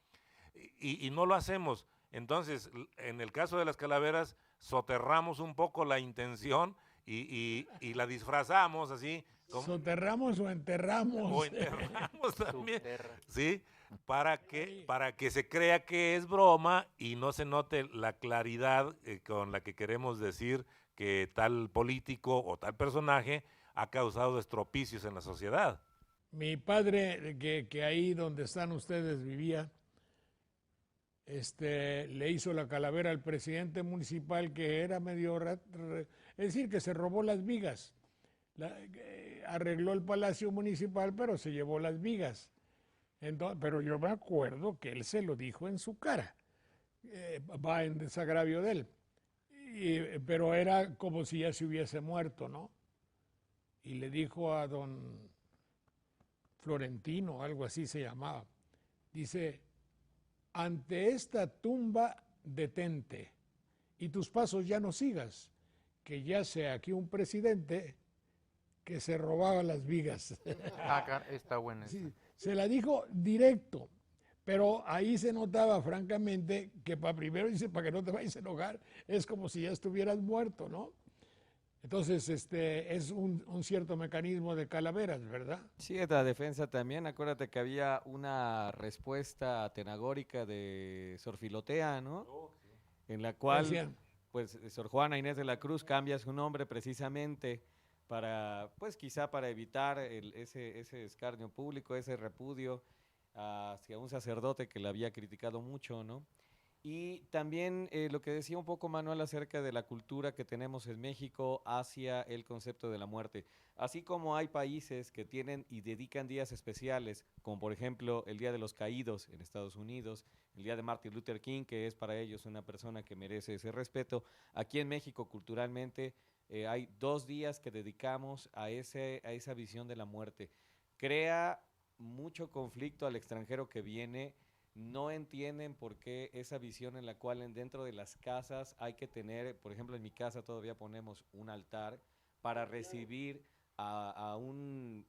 y no lo hacemos. Entonces, en el caso de las calaveras, soterramos un poco la intención y la disfrazamos así. ¿Soterramos o enterramos? O enterramos también, Subterra. ¿sí? Para que se crea que es broma y no se note la claridad con la que queremos decir que tal político o tal personaje ha causado estropicios en la sociedad. Mi padre, que ahí donde están ustedes vivía, le hizo la calavera al presidente municipal, que era medio, es decir, que se robó las vigas. Arregló el palacio municipal, pero se llevó las vigas. Entonces, pero yo me acuerdo que él se lo dijo en su cara, va en desagravio de él, pero era como si ya se hubiese muerto, ¿no? Y le dijo a don Florentino, algo así se llamaba, dice, ante esta tumba detente y tus pasos ya no sigas, que yace aquí un presidente que se robaba las vigas. Está buena. Sí, se la dijo directo, pero ahí se notaba francamente que primero dice, para que no te vayas a enojar, es como si ya estuvieras muerto, ¿no? Entonces, es un cierto mecanismo de calaveras, ¿verdad? Sí, de la defensa también. Acuérdate que había una respuesta atenagórica de Sor Filotea, ¿no? En la cual, Decían, pues, Sor Juana Inés de la Cruz cambia su nombre precisamente para, pues, quizá para evitar ese escarnio público, ese repudio hacia un sacerdote que la había criticado mucho, ¿no? Y también lo que decía un poco Manuel acerca de la cultura que tenemos en México hacia el concepto de la muerte. Así como hay países que tienen y dedican días especiales, como por ejemplo el Día de los Caídos en Estados Unidos, el Día de Martin Luther King, que es para ellos una persona que merece ese respeto. Aquí en México culturalmente hay 2 días que dedicamos a esa visión de la muerte. Crea mucho conflicto al extranjero que viene. No entienden por qué esa visión en la cual dentro de las casas hay que tener, por ejemplo en mi casa todavía ponemos un altar para recibir a un,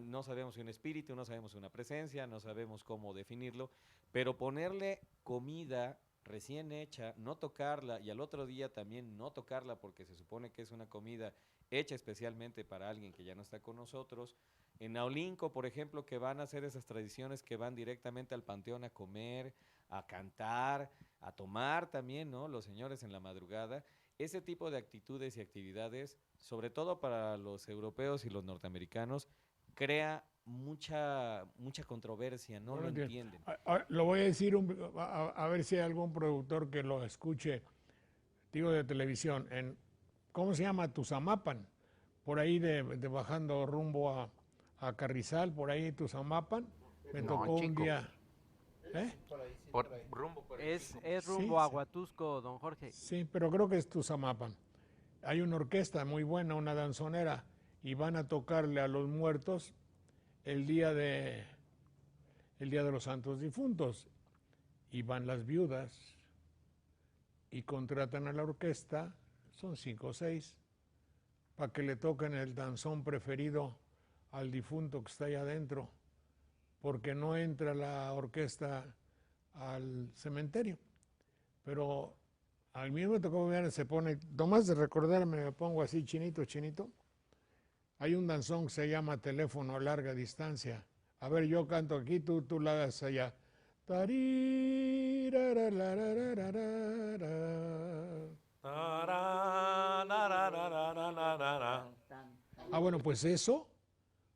no sabemos si un espíritu, no sabemos si una presencia, no sabemos cómo definirlo, pero ponerle comida recién hecha, no tocarla y al otro día también no tocarla porque se supone que es una comida hecha especialmente para alguien que ya no está con nosotros. En Naolinco, por ejemplo, que van a hacer esas tradiciones que van directamente al panteón a comer, a cantar, a tomar también, ¿no? Los señores en la madrugada. Ese tipo de actitudes y actividades, sobre todo para los europeos y los norteamericanos, crea mucha controversia, no lo entienden. Lo voy a decir, a ver si hay algún productor que lo escuche, digo de televisión, ¿cómo se llama? Tuzamapan, por ahí de bajando rumbo a Carrizal, por ahí Tuzamapan, me No, tocó un chico. día. Rumbo por el Es chico. rumbo a sí. Huatusco, don Jorge. Sí, pero creo que es Tuzamapan. Hay una orquesta muy buena, una danzonera, y van a tocarle a los muertos el día de los santos difuntos. Y van las viudas y contratan a la orquesta, son 5 o 6, para que le toquen el danzón preferido al difunto que está allá adentro, porque no entra la orquesta al cementerio. Pero al mismo me tocó ver, se pone, nomás de recordarme, me pongo así chinito, chinito. Hay un danzón que se llama Teléfono a larga distancia. A ver, yo canto aquí, tú la das allá. Ah, bueno, pues eso,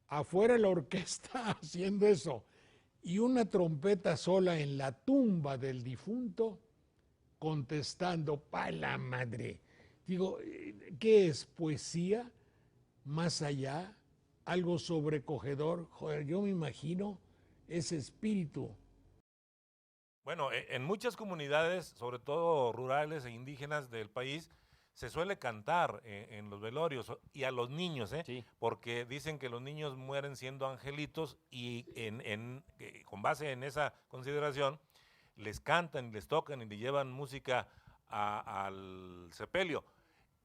afuera la orquesta haciendo eso, y una trompeta sola en la tumba del difunto, contestando, pa' la madre. Digo, ¿qué es poesía? Más allá, algo sobrecogedor. Joder, yo me imagino ese espíritu. Bueno, en muchas comunidades, sobre todo rurales e indígenas del país, se suele cantar en los velorios y a los niños, Sí. porque dicen que los niños mueren siendo angelitos y con base en esa consideración les cantan y les tocan y le llevan música al sepelio.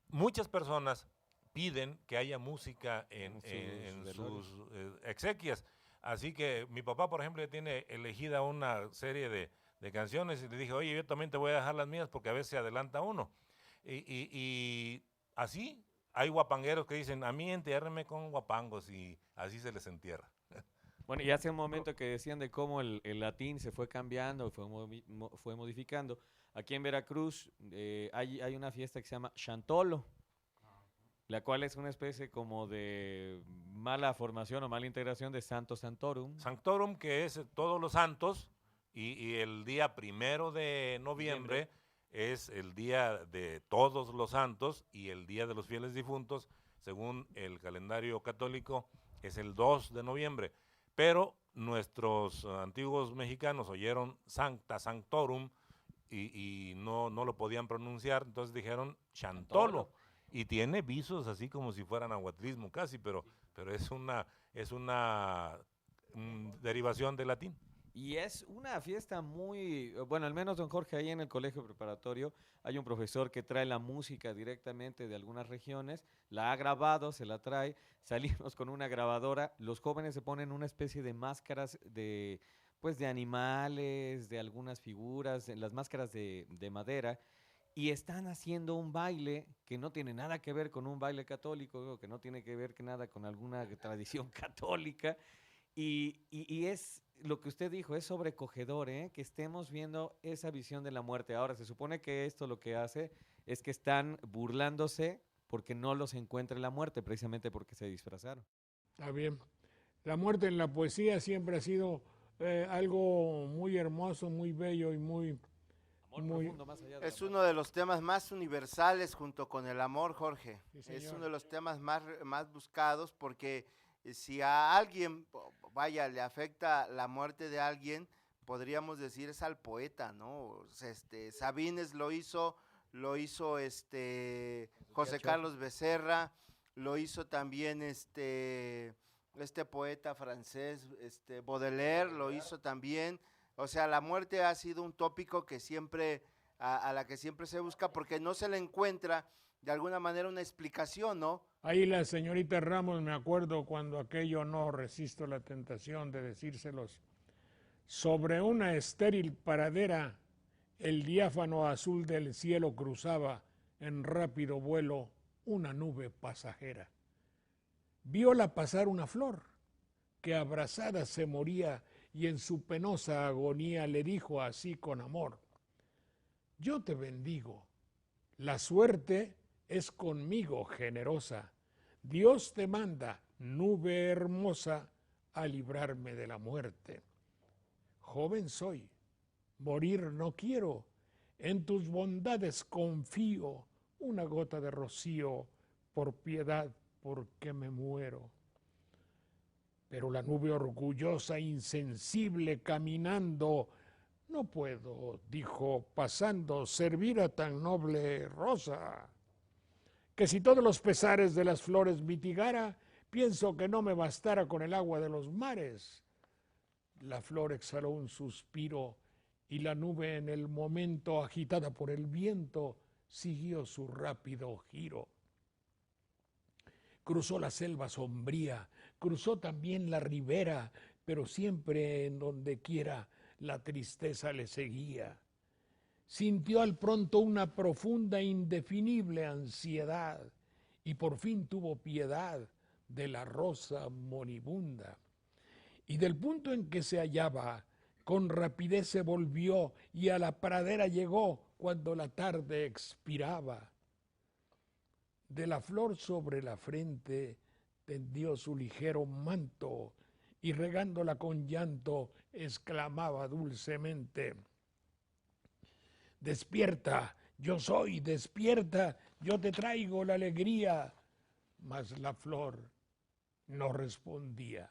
Muchas personas piden que haya música en sus exequias. Así que mi papá, por ejemplo, ya tiene elegida una serie de canciones y le dije, oye, yo también te voy a dejar las mías porque a veces se adelanta uno. Y así hay guapangueros que dicen, a mí entiérreme con guapangos y así se les entierra. Bueno, y hace un momento que decían de cómo el latín se fue cambiando, fue modificando. Aquí en Veracruz hay una fiesta que se llama Chantolo, la cual es una especie como de mala formación o mala integración de Santo Santorum. Sanctorum, que es todos los santos, y el día 1 de noviembre es el día de todos los santos y el día de los fieles difuntos, según el calendario católico, es el 2 de noviembre. Pero nuestros antiguos mexicanos oyeron Sancta Sanctorum y no lo podían pronunciar, entonces dijeron Chantolo. Y tiene visos así como si fueran aguatrismo casi, pero es una derivación del latín. Y es una fiesta muy, bueno, al menos don Jorge, ahí en el colegio preparatorio hay un profesor que trae la música directamente de algunas regiones, la ha grabado, se la trae, salimos con una grabadora, los jóvenes se ponen una especie de máscaras de, pues de animales, de algunas figuras, las máscaras de madera, y están haciendo un baile que no tiene nada que ver con un baile católico, que no tiene que ver nada con alguna tradición católica, y es lo que usted dijo, es sobrecogedor, que estemos viendo esa visión de la muerte. Ahora, se supone que esto lo que hace es que están burlándose porque no los encuentre la muerte, precisamente porque se disfrazaron. Está bien. La muerte en la poesía siempre ha sido algo muy hermoso, muy bello y muy... Profundo, más allá de Es la uno de los temas más universales junto con el amor, Jorge. Sí, Es señor. uno de los temas más buscados porque si a alguien, vaya, le afecta la muerte de alguien, podríamos decir es al poeta, ¿no? Sabines lo hizo José Carlos Becerra, lo hizo también este poeta francés, Baudelaire, lo hizo también. O sea, la muerte ha sido un tópico que siempre, a la que siempre se busca porque no se le encuentra de alguna manera una explicación, ¿no? Ahí la señorita Ramos, me acuerdo cuando aquello, no resisto la tentación de decírselos, sobre una estéril paradera, el diáfano azul del cielo cruzaba en rápido vuelo una nube pasajera. Viola pasar una flor, que abrazada se moría y en su penosa agonía le dijo así con amor, yo te bendigo, la suerte es conmigo generosa, Dios te manda, nube hermosa, a librarme de la muerte. Joven soy, morir no quiero, en tus bondades confío, una gota de rocío, por piedad, porque me muero. Pero la nube orgullosa, insensible, caminando, no puedo, dijo, pasando, servir a tan noble rosa, que si todos los pesares de las flores mitigara, pienso que no me bastara con el agua de los mares. La flor exhaló un suspiro y la nube en el momento, agitada por el viento, siguió su rápido giro. Cruzó la selva sombría, cruzó también la ribera, pero siempre en donde quiera la tristeza le seguía. Sintió al pronto una profunda e indefinible ansiedad y por fin tuvo piedad de la rosa moribunda. Y del punto en que se hallaba, con rapidez se volvió y a la pradera llegó cuando la tarde expiraba. De la flor sobre la frente tendió su ligero manto y regándola con llanto exclamaba dulcemente: despierta, yo soy, despierta, yo te traigo la alegría. Mas la flor no respondía,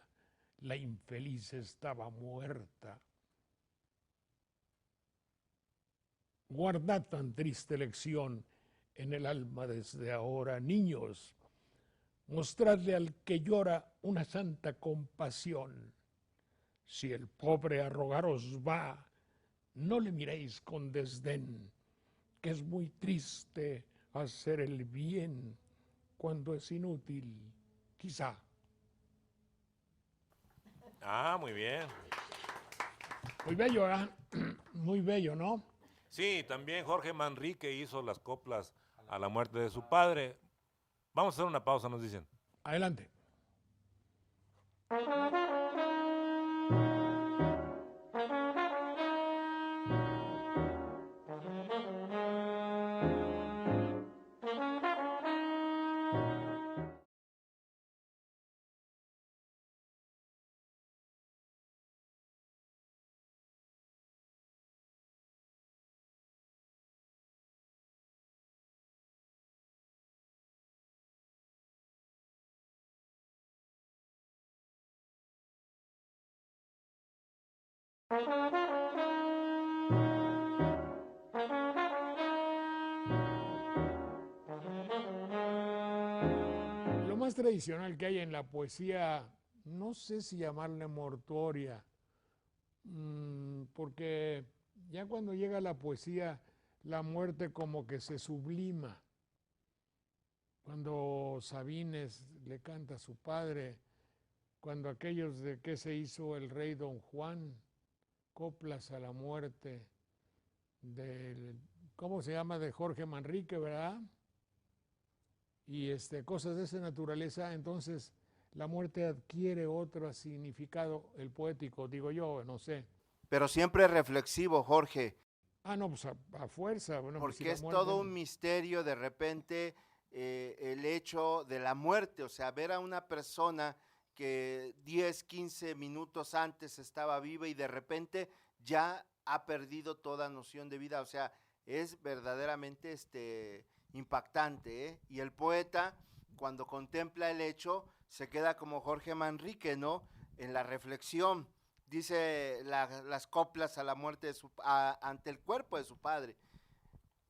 la infeliz estaba muerta. Guardad tan triste lección en el alma desde ahora, niños, mostradle al que llora una santa compasión. Si el pobre a rogaros va, no le miréis con desdén, que es muy triste hacer el bien cuando es inútil, quizá. Ah, muy bien. Muy bello, ¿eh? Muy bello, ¿no? Sí, también Jorge Manrique hizo las coplas a la muerte de su padre. Vamos a hacer una pausa, nos dicen. Adelante. Lo más tradicional que hay en la poesía, no sé si llamarle mortuoria, porque ya cuando llega la poesía, la muerte como que se sublima. Cuando Sabines le canta a su padre, cuando aquellos de que se hizo el rey Don Juan, coplas a la muerte del, ¿cómo se llama? De Jorge Manrique, ¿verdad? Y cosas de esa naturaleza, entonces la muerte adquiere otro significado, el poético, digo yo, no sé. Pero siempre reflexivo, Jorge, No, pues a fuerza. Bueno, pues si porque la es muerte, todo un misterio de repente el hecho de la muerte, o sea, ver a una persona que 10, 15 minutos antes estaba viva y de repente ya ha perdido toda noción de vida, o sea, es verdaderamente impactante, ¿eh? Y el poeta, cuando contempla el hecho, se queda como Jorge Manrique, ¿no? En la reflexión, dice las coplas a la muerte ante el cuerpo de su padre.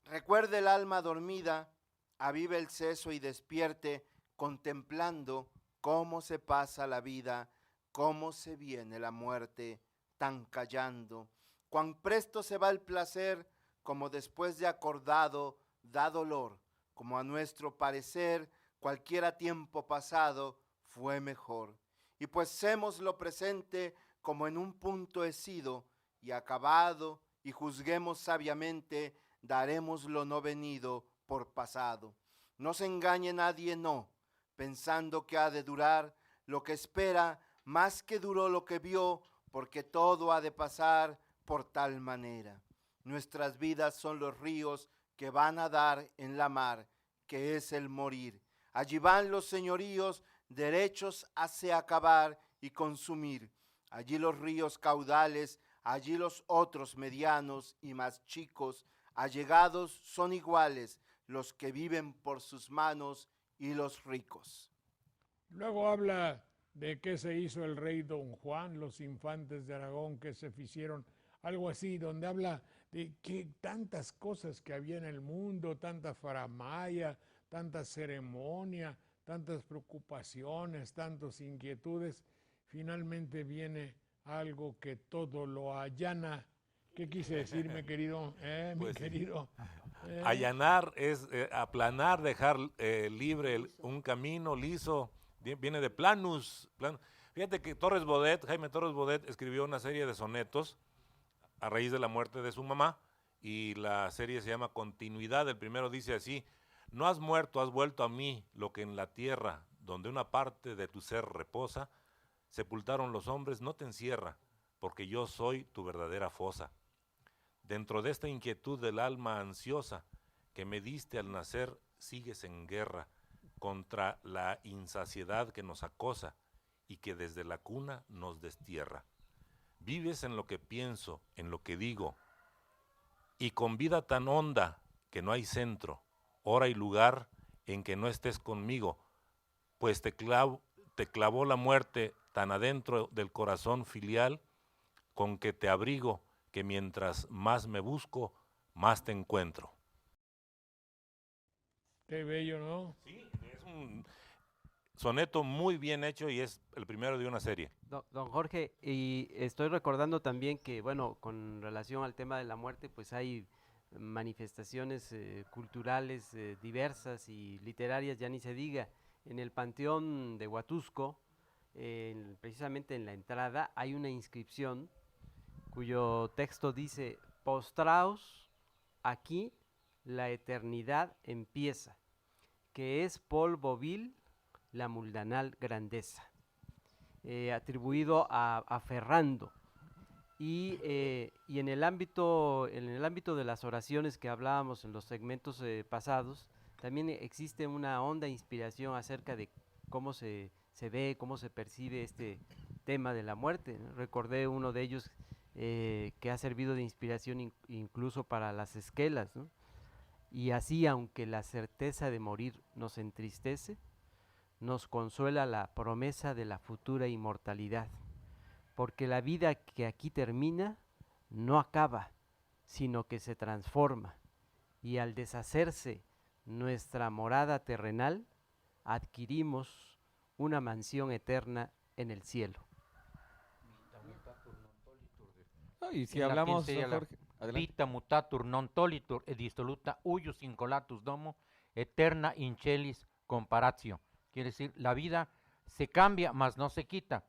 Recuerde el alma dormida, avive el seso y despierte, contemplando cómo se pasa la vida, cómo se viene la muerte, tan callando. Cuán presto se va el placer, como después de acordado da dolor, como a nuestro parecer cualquiera tiempo pasado fue mejor. Y pues semos lo presente como en un punto he sido y acabado, y juzguemos sabiamente, daremos lo no venido por pasado. No se engañe nadie, no, pensando que ha de durar lo que espera, más que duró lo que vio, porque todo ha de pasar por tal manera. Nuestras vidas son los ríos que van a dar en la mar, que es el morir. Allí van los señoríos derechos hacia acabar y consumir. Allí los ríos caudales, allí los otros medianos y más chicos, allegados son iguales los que viven por sus manos y los ricos. luego habla de qué se hizo el rey Don Juan, los infantes de Aragón que se hicieron, algo así, donde habla de que tantas cosas que había en el mundo, tanta faramaya, tanta ceremonia, tantas preocupaciones, tantas inquietudes, finalmente viene algo que todo lo allana. ¿Qué quise decir, mi querido? Mi Pues sí. querido. Allanar es aplanar, dejar libre un camino liso. Viene de planus. Fíjate que Jaime Torres Bodet, escribió una serie de sonetos a raíz de la muerte de su mamá, y la serie se llama Continuidad. El primero dice así: no has muerto, has vuelto a mí, lo que en la tierra, donde una parte de tu ser reposa, sepultaron los hombres, no te encierra, porque yo soy tu verdadera fosa. Dentro de esta inquietud del alma ansiosa que me diste al nacer, sigues en guerra contra la insaciedad que nos acosa y que desde la cuna nos destierra. Vives en lo que pienso, en lo que digo, y con vida tan honda que no hay centro, hora y lugar en que no estés conmigo, pues te clavó la muerte tan adentro del corazón filial, con que te abrigo, que mientras más me busco, más te encuentro. Qué bello, ¿no? Sí, es un soneto muy bien hecho y es el primero de una serie. Don Jorge, y estoy recordando también que, bueno, con relación al tema de la muerte, pues hay manifestaciones culturales diversas y literarias, ya ni se diga. En el Panteón de Huatusco, precisamente en la entrada, hay una inscripción cuyo texto dice: postraos, aquí la eternidad empieza, que es polvo vil la mundanal grandeza, atribuido a Ferrando. Y en el ámbito de las oraciones que hablábamos en los segmentos pasados, también existe una honda inspiración acerca de cómo se ve, cómo se percibe este tema de la muerte. Recordé uno de ellos que ha servido de inspiración incluso para las esquelas, ¿no? Y así, aunque la certeza de morir nos entristece, nos consuela la promesa de la futura inmortalidad, porque la vida que aquí termina no acaba, sino que se transforma, y al deshacerse nuestra morada terrenal, adquirimos una mansión eterna en el cielo. Y si En latín hablamos, sería don Jorge, adelante. vita mutatur non tolitur et dissoluta huius incolatus domo eterna incelis comparatio. Quiere decir, la vida se cambia, mas no se quita.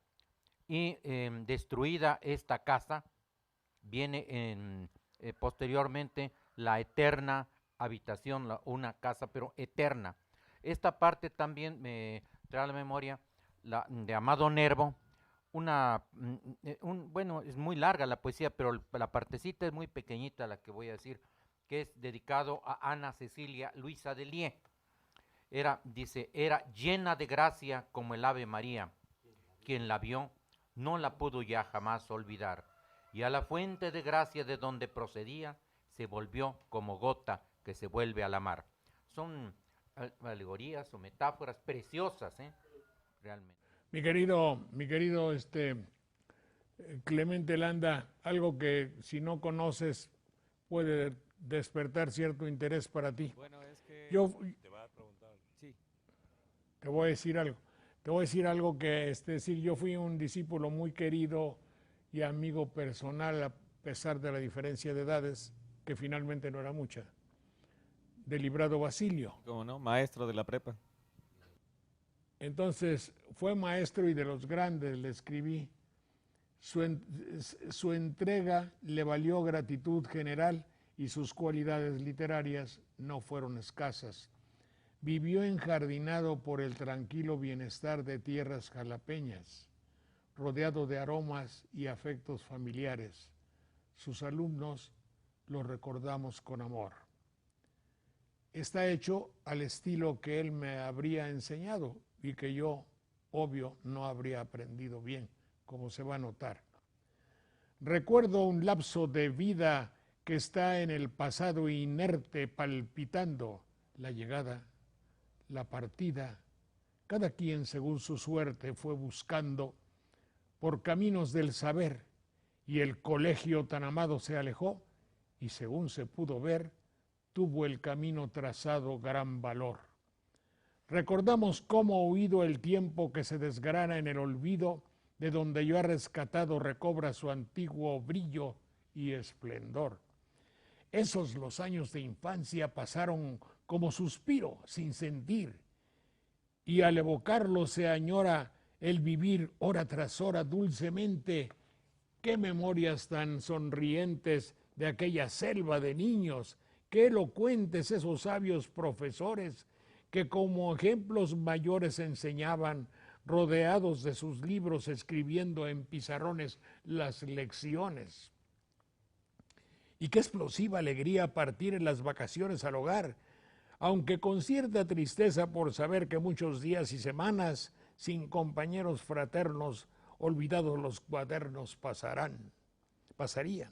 Y destruida esta casa, viene posteriormente la eterna habitación, una casa pero eterna. Esta parte también me trae a la memoria de Amado Nervo, bueno, es muy larga la poesía, pero la partecita es muy pequeñita, la que voy a decir, que es dedicado a Ana Cecilia Luisa de Lié. Dice, era llena de gracia como el Ave María. Quien la vio no la pudo ya jamás olvidar, y a la fuente de gracia de donde procedía se volvió como gota que se vuelve a la mar. Son alegorías o metáforas preciosas, realmente. Mi querido Clemente Landa, algo que si no conoces puede despertar cierto interés para ti. Bueno, es que Te va a preguntar. sí. Te voy a decir algo. Te voy a decir algo que, yo fui un discípulo muy querido y amigo personal, a pesar de la diferencia de edades, que finalmente no era mucha, de Librado Basilio. ¿Cómo no? Maestro de la prepa. Entonces, fue maestro y de los grandes, le escribí. Su entrega le valió gratitud general y sus cualidades literarias no fueron escasas. Vivió enjardinado por el tranquilo bienestar de tierras jalapeñas, rodeado de aromas y afectos familiares. Sus alumnos lo recordamos con amor. Está hecho al estilo que él me habría enseñado y que yo, obvio, no habría aprendido bien, como se va a notar. Recuerdo un lapso de vida que está en el pasado inerte, palpitando la llegada, la partida. Cada quien, según su suerte, fue buscando por caminos del saber, y el colegio tan amado se alejó, y según se pudo ver, tuvo el camino trazado gran valor. Recordamos cómo huido el tiempo que se desgrana en el olvido, de donde yo he rescatado recobra su antiguo brillo y esplendor. Esos los años de infancia pasaron como suspiro, sin sentir, y al evocarlo se añora el vivir hora tras hora dulcemente. Qué memorias tan sonrientes de aquella selva de niños, qué elocuentes esos sabios profesores que como ejemplos mayores enseñaban, rodeados de sus libros, escribiendo en pizarrones las lecciones. Y qué explosiva alegría partir en las vacaciones al hogar, aunque con cierta tristeza por saber que muchos días y semanas sin compañeros fraternos, olvidados los cuadernos pasarían,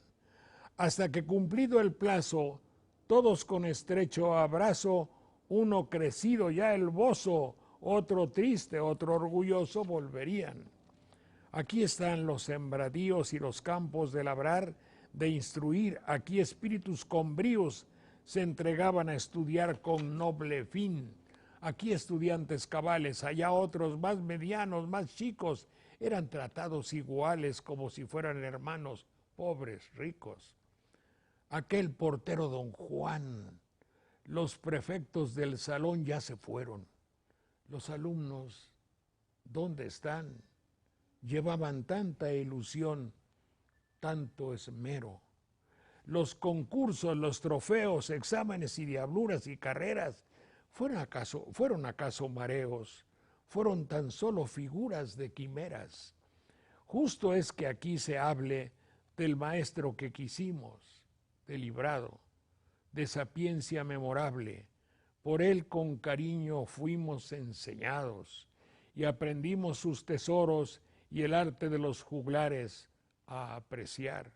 hasta que cumplido el plazo, todos con estrecho abrazo, uno crecido ya el bozo, otro triste, otro orgulloso, volverían. Aquí están los sembradíos y los campos de labrar, de instruir, aquí espíritus con bríos se entregaban a estudiar con noble fin. Aquí estudiantes cabales, allá otros más medianos, más chicos, eran tratados iguales como si fueran hermanos, pobres, ricos. Aquel portero don Juan, los prefectos del salón ya se fueron. Los alumnos, ¿dónde están? Llevaban tanta ilusión, tanto esmero. Los concursos, los trofeos, exámenes y diabluras y carreras, ¿fueron acaso mareos? Fueron tan solo figuras de quimeras. Justo es que aquí se hable del maestro que quisimos, de librado, de sapiencia memorable. Por él con cariño fuimos enseñados y aprendimos sus tesoros y el arte de los juglares a apreciar.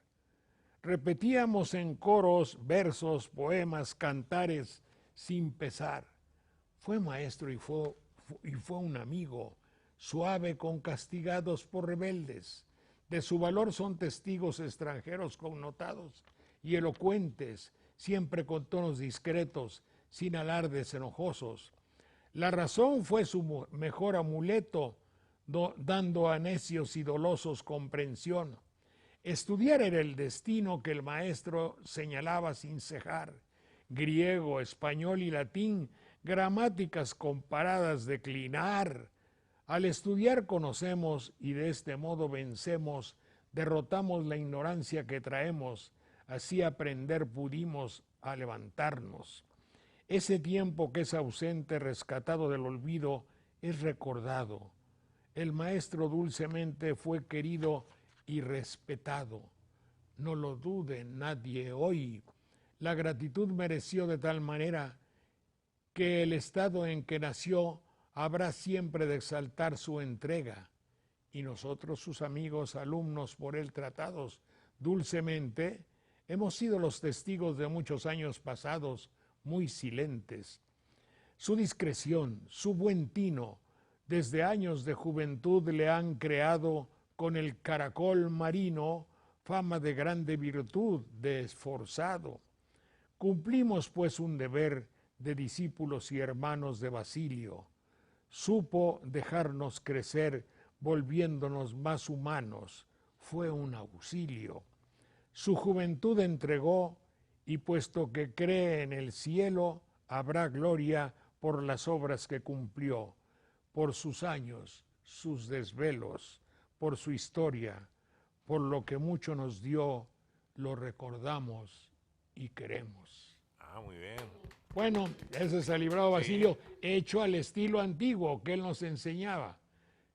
Repetíamos en coros, versos, poemas, cantares, sin pesar. Fue maestro y fue un amigo, suave con castigados por rebeldes. De su valor son testigos extranjeros connotados y elocuentes, siempre con tonos discretos, sin alardes enojosos. La razón fue su mejor amuleto, dando a necios y dolosos comprensión. Estudiar era el destino que el maestro señalaba sin cejar. Griego, español y latín, gramáticas comparadas declinar. Al estudiar conocemos y de este modo vencemos, derrotamos la ignorancia que traemos, así aprender pudimos a levantarnos. Ese tiempo que es ausente, rescatado del olvido, es recordado. El maestro dulcemente fue querido y respetado. No lo dude nadie hoy. La gratitud mereció de tal manera que el estado en que nació habrá siempre de exaltar su entrega. Y nosotros, sus amigos, alumnos por él tratados dulcemente, hemos sido los testigos de muchos años pasados muy silentes. Su discreción, su buen tino, desde años de juventud le han creado con el caracol marino fama de grande virtud, de esforzado. Cumplimos pues un deber de discípulos y hermanos de Basilio. Supo dejarnos crecer volviéndonos más humanos. Fue un auxilio. Su juventud entregó y puesto que cree en el cielo, habrá gloria por las obras que cumplió, por sus años, sus desvelos, por su historia, por lo que mucho nos dio, lo recordamos y queremos. Ah, muy bien. Bueno, ese es el librado Basilio, hecho al estilo antiguo que él nos enseñaba.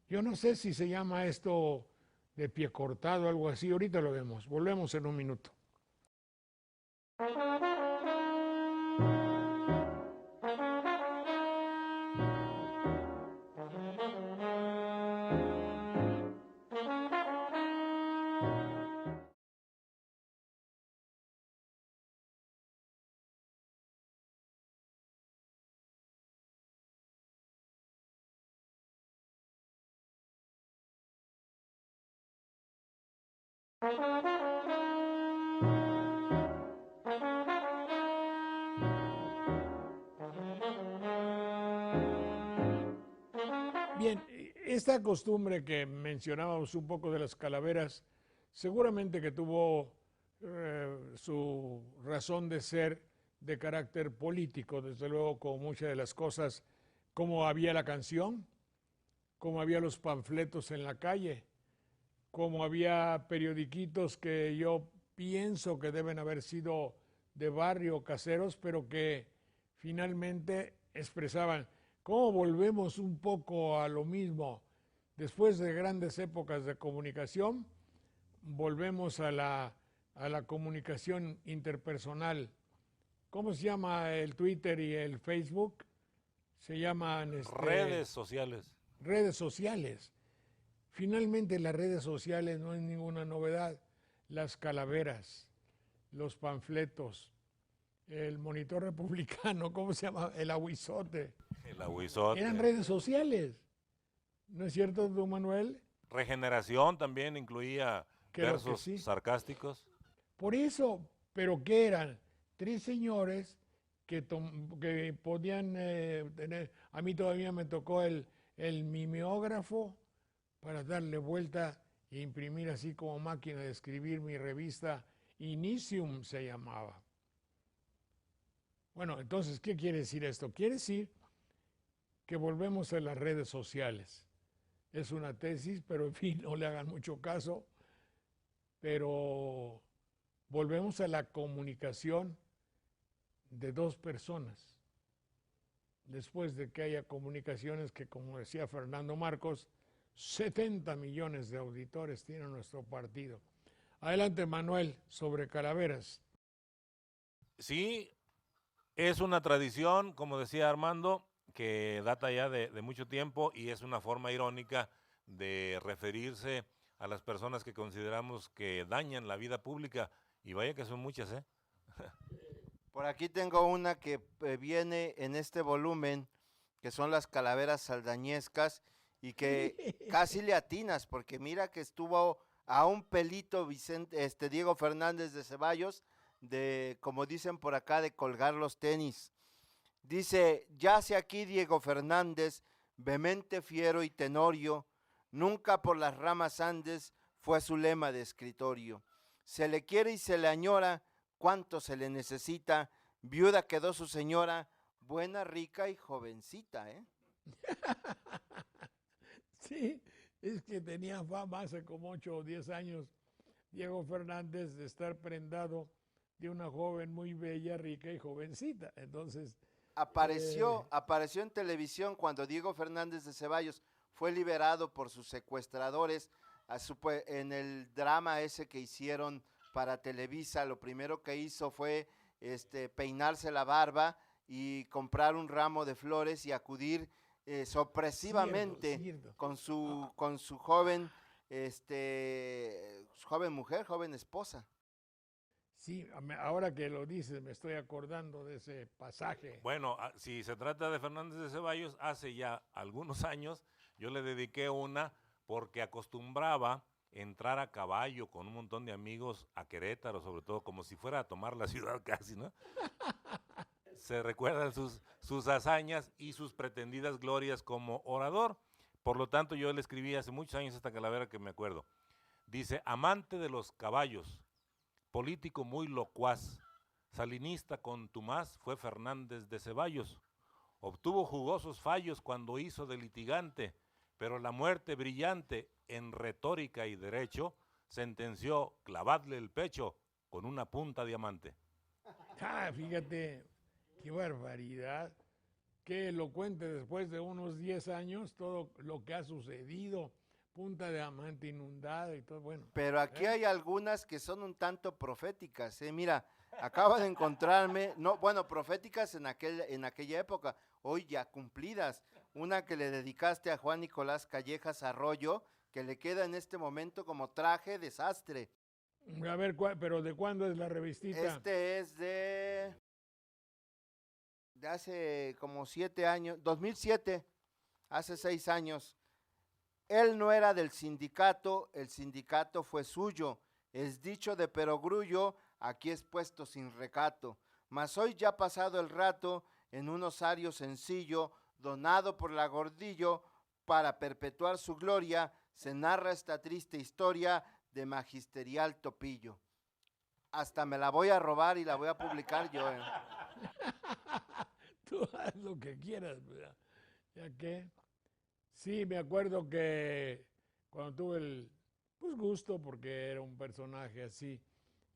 Yo no sé si se llama esto de pie cortado o algo así, ahorita lo vemos. Volvemos en un minuto. Bien, esta costumbre que mencionábamos un poco de las calaveras, seguramente que tuvo su razón de ser de carácter político, desde luego, con muchas de las cosas, como había la canción, como había los panfletos en la calle, como había periodiquitos que yo pienso que deben haber sido de barrio, caseros, pero que finalmente expresaban cómo volvemos un poco a lo mismo. Después de grandes épocas de comunicación, volvemos a la comunicación interpersonal. ¿Cómo se llama el Twitter y el Facebook? Se llaman redes sociales. Redes sociales. Finalmente las redes sociales no es ninguna novedad. Las calaveras, los panfletos, el Monitor Republicano, ¿cómo se llama? El aguizote. El aguizote. Eran redes sociales. ¿No es cierto, don Manuel? Regeneración también incluía Creo versos que sí. sarcásticos. Por eso, ¿pero qué eran? 3 señores que podían tener... A mí todavía me tocó el mimeógrafo para darle vuelta e imprimir así como máquina de escribir mi revista. Inicium se llamaba. Bueno, entonces, ¿qué quiere decir esto? Quiere decir que volvemos a las redes sociales. Es una tesis, pero en fin, no le hagan mucho caso. Pero volvemos a la comunicación de 2 personas. Después de que haya comunicaciones que, como decía Fernando Marcos, 70 millones de auditores tiene nuestro partido. Adelante, Manuel, sobre calaveras. Sí, es una tradición, como decía Armando, que data ya de mucho tiempo y es una forma irónica de referirse a las personas que consideramos que dañan la vida pública, y vaya que son muchas, ¿eh? Por aquí tengo una que viene en este volumen, que son las calaveras saldañescas, y que casi le atinas, porque mira que estuvo a un pelito Diego Fernández de Ceballos, de, como dicen por acá, de colgar los tenis. Dice, yace aquí Diego Fernández, vehemente, fiero y tenorio, nunca por las ramas andes fue su lema de escritorio. Se le quiere y se le añora, cuánto se le necesita, viuda quedó su señora, buena, rica y jovencita, ¿eh? Sí, es que tenía fama hace como 8 o 10 años Diego Fernández de estar prendado de una joven muy bella, rica y jovencita. Entonces... Apareció en televisión cuando Diego Fernández de Ceballos fue liberado por sus secuestradores en el drama ese que hicieron para Televisa. Lo primero que hizo fue peinarse la barba y comprar un ramo de flores y acudir sorpresivamente cierto. con su joven joven mujer, joven esposa. Sí, ahora que lo dices me estoy acordando de ese pasaje. Bueno, si se trata de Fernández de Ceballos, hace ya algunos años yo le dediqué una porque acostumbraba entrar a caballo con un montón de amigos a Querétaro, sobre todo como si fuera a tomar la ciudad casi, ¿no? Se recuerdan sus hazañas y sus pretendidas glorias como orador. Por lo tanto, yo le escribí hace muchos años esta calavera que me acuerdo. Dice, amante de los caballos, político muy locuaz, salinista contumaz fue Fernández de Ceballos. Obtuvo jugosos fallos cuando hizo de litigante, pero la muerte brillante en retórica y derecho sentenció clavadle el pecho con una punta diamante. Ah, fíjate, qué barbaridad, qué elocuente después de unos 10 años todo lo que ha sucedido, punta diamante inundada y todo, bueno. Pero aquí hay algunas que son un tanto proféticas, mira, acabo de encontrarme, proféticas en aquella época, hoy ya cumplidas, una que le dedicaste a Juan Nicolás Callejas Arroyo, que le queda en este momento como traje desastre. A ver, pero ¿de cuándo es la revistita? Este es de hace como 7 años, 2007, hace 6 años. Él no era del sindicato, el sindicato fue suyo, es dicho de perogrullo, aquí es puesto sin recato. Mas hoy ya pasado el rato, en un osario sencillo, donado por la Gordillo, para perpetuar su gloria, se narra esta triste historia de magisterial topillo. hasta me la voy a robar y la voy a publicar yo. Tú haz lo que quieras, ¿verdad? Ya que, sí, me acuerdo que cuando tuve el gusto, porque era un personaje así,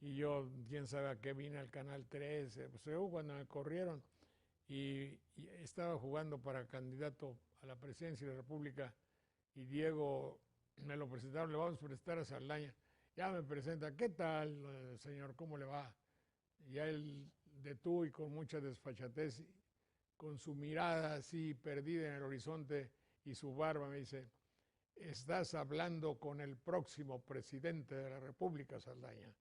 y yo, quién sabe a qué vine al Canal 13, pues luego cuando me corrieron y estaba jugando para candidato a la presidencia de la República, y Diego me lo presentaron, le vamos a presentar a Saldaña. Ya me presenta, ¿qué tal, señor? ¿Cómo le va? Y ya él de tú y con mucha desfachatez, con su mirada así perdida en el horizonte y su barba, me dice, estás hablando con el próximo presidente de la República, Saldaña.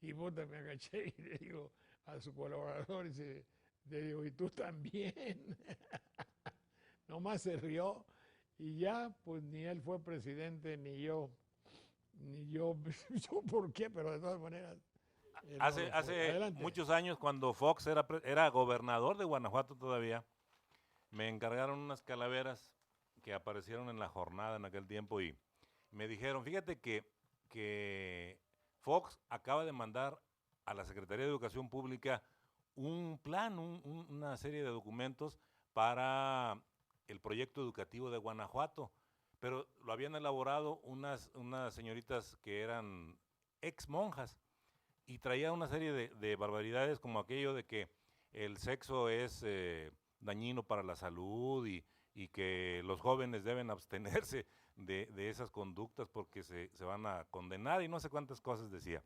Y puta, me agaché y le digo a su colaborador, le digo, ¿y tú también? Nomás se rió y ya, pues ni él fue presidente, ni yo, yo por qué, pero de todas maneras. Hace muchos años, cuando Fox era gobernador de Guanajuato todavía, me encargaron unas calaveras que aparecieron en la jornada en aquel tiempo y me dijeron, fíjate que Fox acaba de mandar a la Secretaría de Educación Pública un plan, una serie de documentos para el proyecto educativo de Guanajuato, pero lo habían elaborado unas señoritas que eran ex monjas y traía una serie de barbaridades como aquello de que el sexo es dañino para la salud y que los jóvenes deben abstenerse de esas conductas porque se van a condenar y no sé cuántas cosas decía.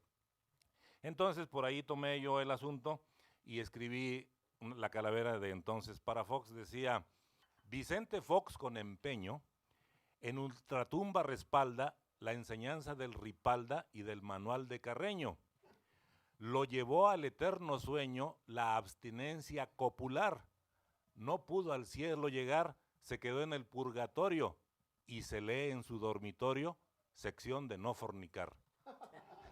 Entonces por ahí tomé yo el asunto y escribí la calavera de entonces para Fox, decía, Vicente Fox con empeño en ultratumba respalda la enseñanza del Ripalda y del manual de Carreño. Lo llevó al eterno sueño la abstinencia copular. No pudo al cielo llegar, se quedó en el purgatorio y se lee en su dormitorio sección de no fornicar.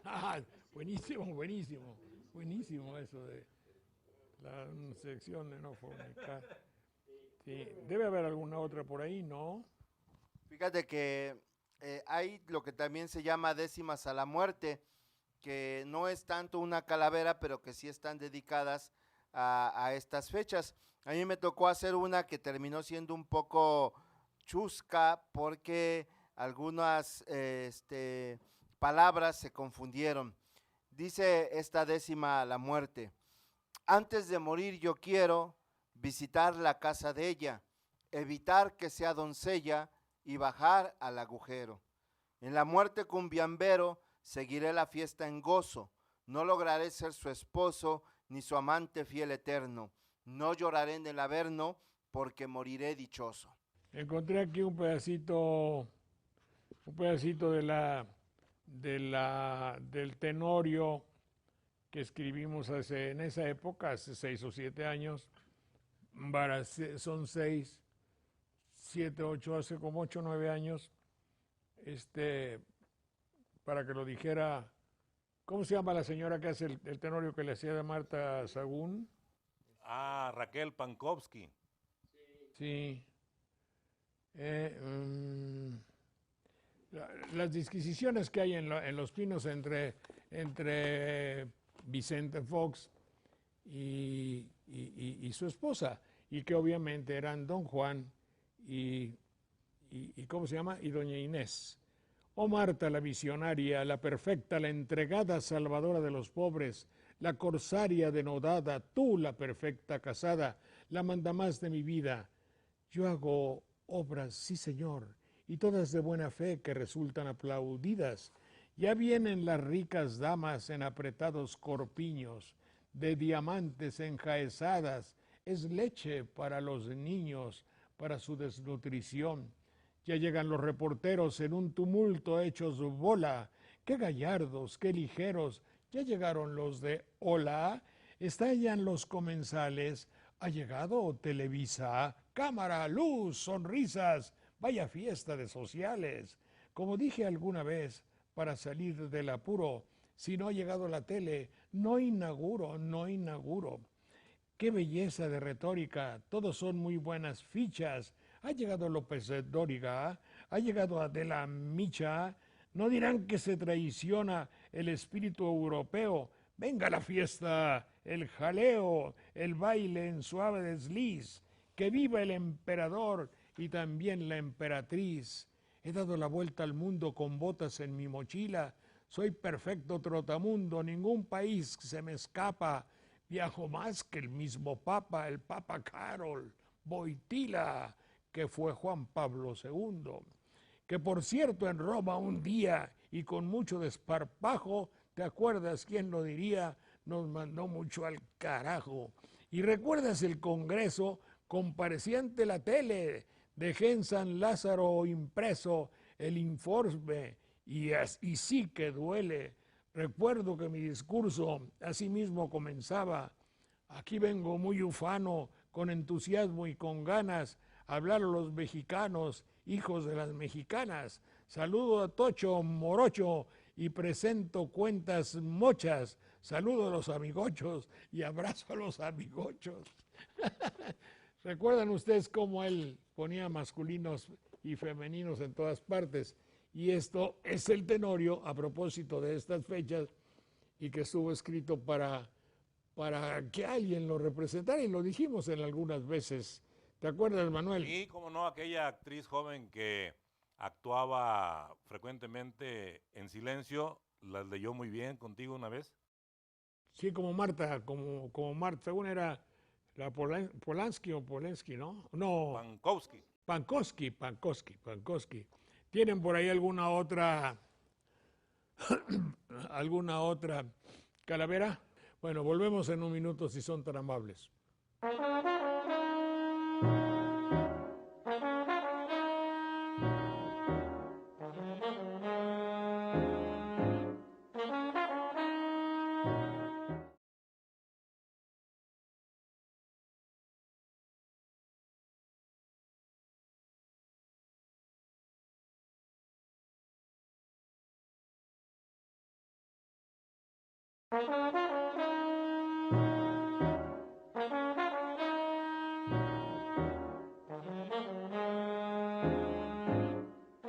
Ah, buenísimo, buenísimo, buenísimo eso de la sección de no fornicar. Sí, debe haber alguna otra por ahí, ¿no? Fíjate que hay lo que también se llama décimas a la muerte, que no es tanto una calavera, pero que sí están dedicadas a estas fechas. A mí me tocó hacer una que terminó siendo un poco chusca porque algunas palabras se confundieron. Dice esta décima a la muerte, antes de morir yo quiero visitar la casa de ella, evitar que sea doncella y bajar al agujero. En la muerte cumbiambero seguiré la fiesta en gozo, no lograré ser su esposo ni su amante fiel eterno, no lloraré en el averno porque moriré dichoso. Encontré aquí un pedacito del tenorio que escribimos en esa época, hace 6 o 7 años, son 6, 7, 8, hace como 8 o 9 años, para que lo dijera, ¿cómo se llama la señora que hace el tenorio que le hacía de Marta Sagún? Ah, Raquel Pankowski. Sí. Las disquisiciones que hay en Los Pinos entre Vicente Fox y su esposa, y que obviamente eran don Juan y ¿cómo se llama? Y doña Inés. Oh Marta, la visionaria, la perfecta, la entregada salvadora de los pobres, la corsaria denodada, tú la perfecta casada, la mandamás de mi vida. Yo hago obras, sí señor, y todas de buena fe que resultan aplaudidas. Ya vienen las ricas damas en apretados corpiños, de diamantes enjaezadas, es leche para los niños, para su desnutrición. Ya llegan los reporteros en un tumulto hechos bola, qué gallardos, qué ligeros, ya llegaron los de hola, estallan los comensales, ha llegado Televisa, cámara, luz, sonrisas, vaya fiesta de sociales. Como dije alguna vez, para salir del apuro, si no ha llegado la tele, no inauguro, no inauguro. Qué belleza de retórica, todos son muy buenas fichas. Ha llegado López Dóriga, ha llegado Adela Micha, no dirán que se traiciona el espíritu europeo. Venga la fiesta, el jaleo, el baile en suave desliz. Que viva el emperador y también la emperatriz. He dado la vuelta al mundo con botas en mi mochila. Soy perfecto trotamundo, ningún país se me escapa. Viajo más que el mismo Papa, el Papa Carol Boitila, que fue Juan Pablo II. Que por cierto en Roma un día y con mucho desparpajo, ¿te acuerdas quién lo diría? Nos mandó mucho al carajo. Y recuerdas el Congreso, comparecía ante la tele, dejé en San Lázaro impreso el informe y sí que duele. Recuerdo que mi discurso así mismo comenzaba. Aquí vengo muy ufano, con entusiasmo y con ganas, a hablar a los mexicanos, hijos de las mexicanas. Saludo a Tocho Morocho y presento cuentas mochas. Saludo a los amigochos y abrazo a los amigochos. ¿Recuerdan ustedes cómo él ponía masculinos y femeninos en todas partes? Y esto es el Tenorio a propósito de estas fechas y que estuvo escrito para que alguien lo representara y lo dijimos en algunas veces. ¿Te acuerdas, Manuel? Y como no, aquella actriz joven que actuaba frecuentemente en silencio, las leyó muy bien contigo una vez. Sí, como Marta, como Marta, según era la Polanski o Polensky, ¿no? No, Pankowski. Pankowski. ¿Tienen por ahí alguna otra calavera? Bueno, volvemos en un minuto si son tan amables.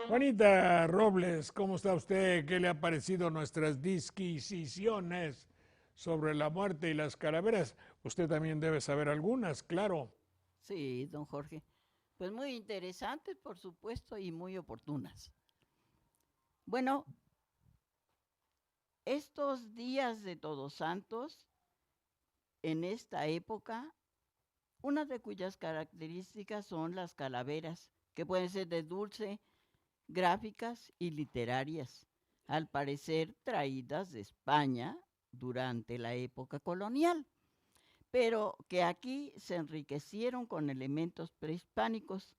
Juanita Robles, ¿cómo está usted? ¿Qué le ha parecido nuestras disquisiciones sobre la muerte y las calaveras? Usted también debe saber algunas, claro. Sí, don Jorge. Pues muy interesantes, por supuesto, y muy oportunas. Bueno, estos días de Todos Santos, en esta época, una de cuyas características son las calaveras, que pueden ser de dulce, gráficas y literarias, al parecer traídas de España durante la época colonial, pero que aquí se enriquecieron con elementos prehispánicos.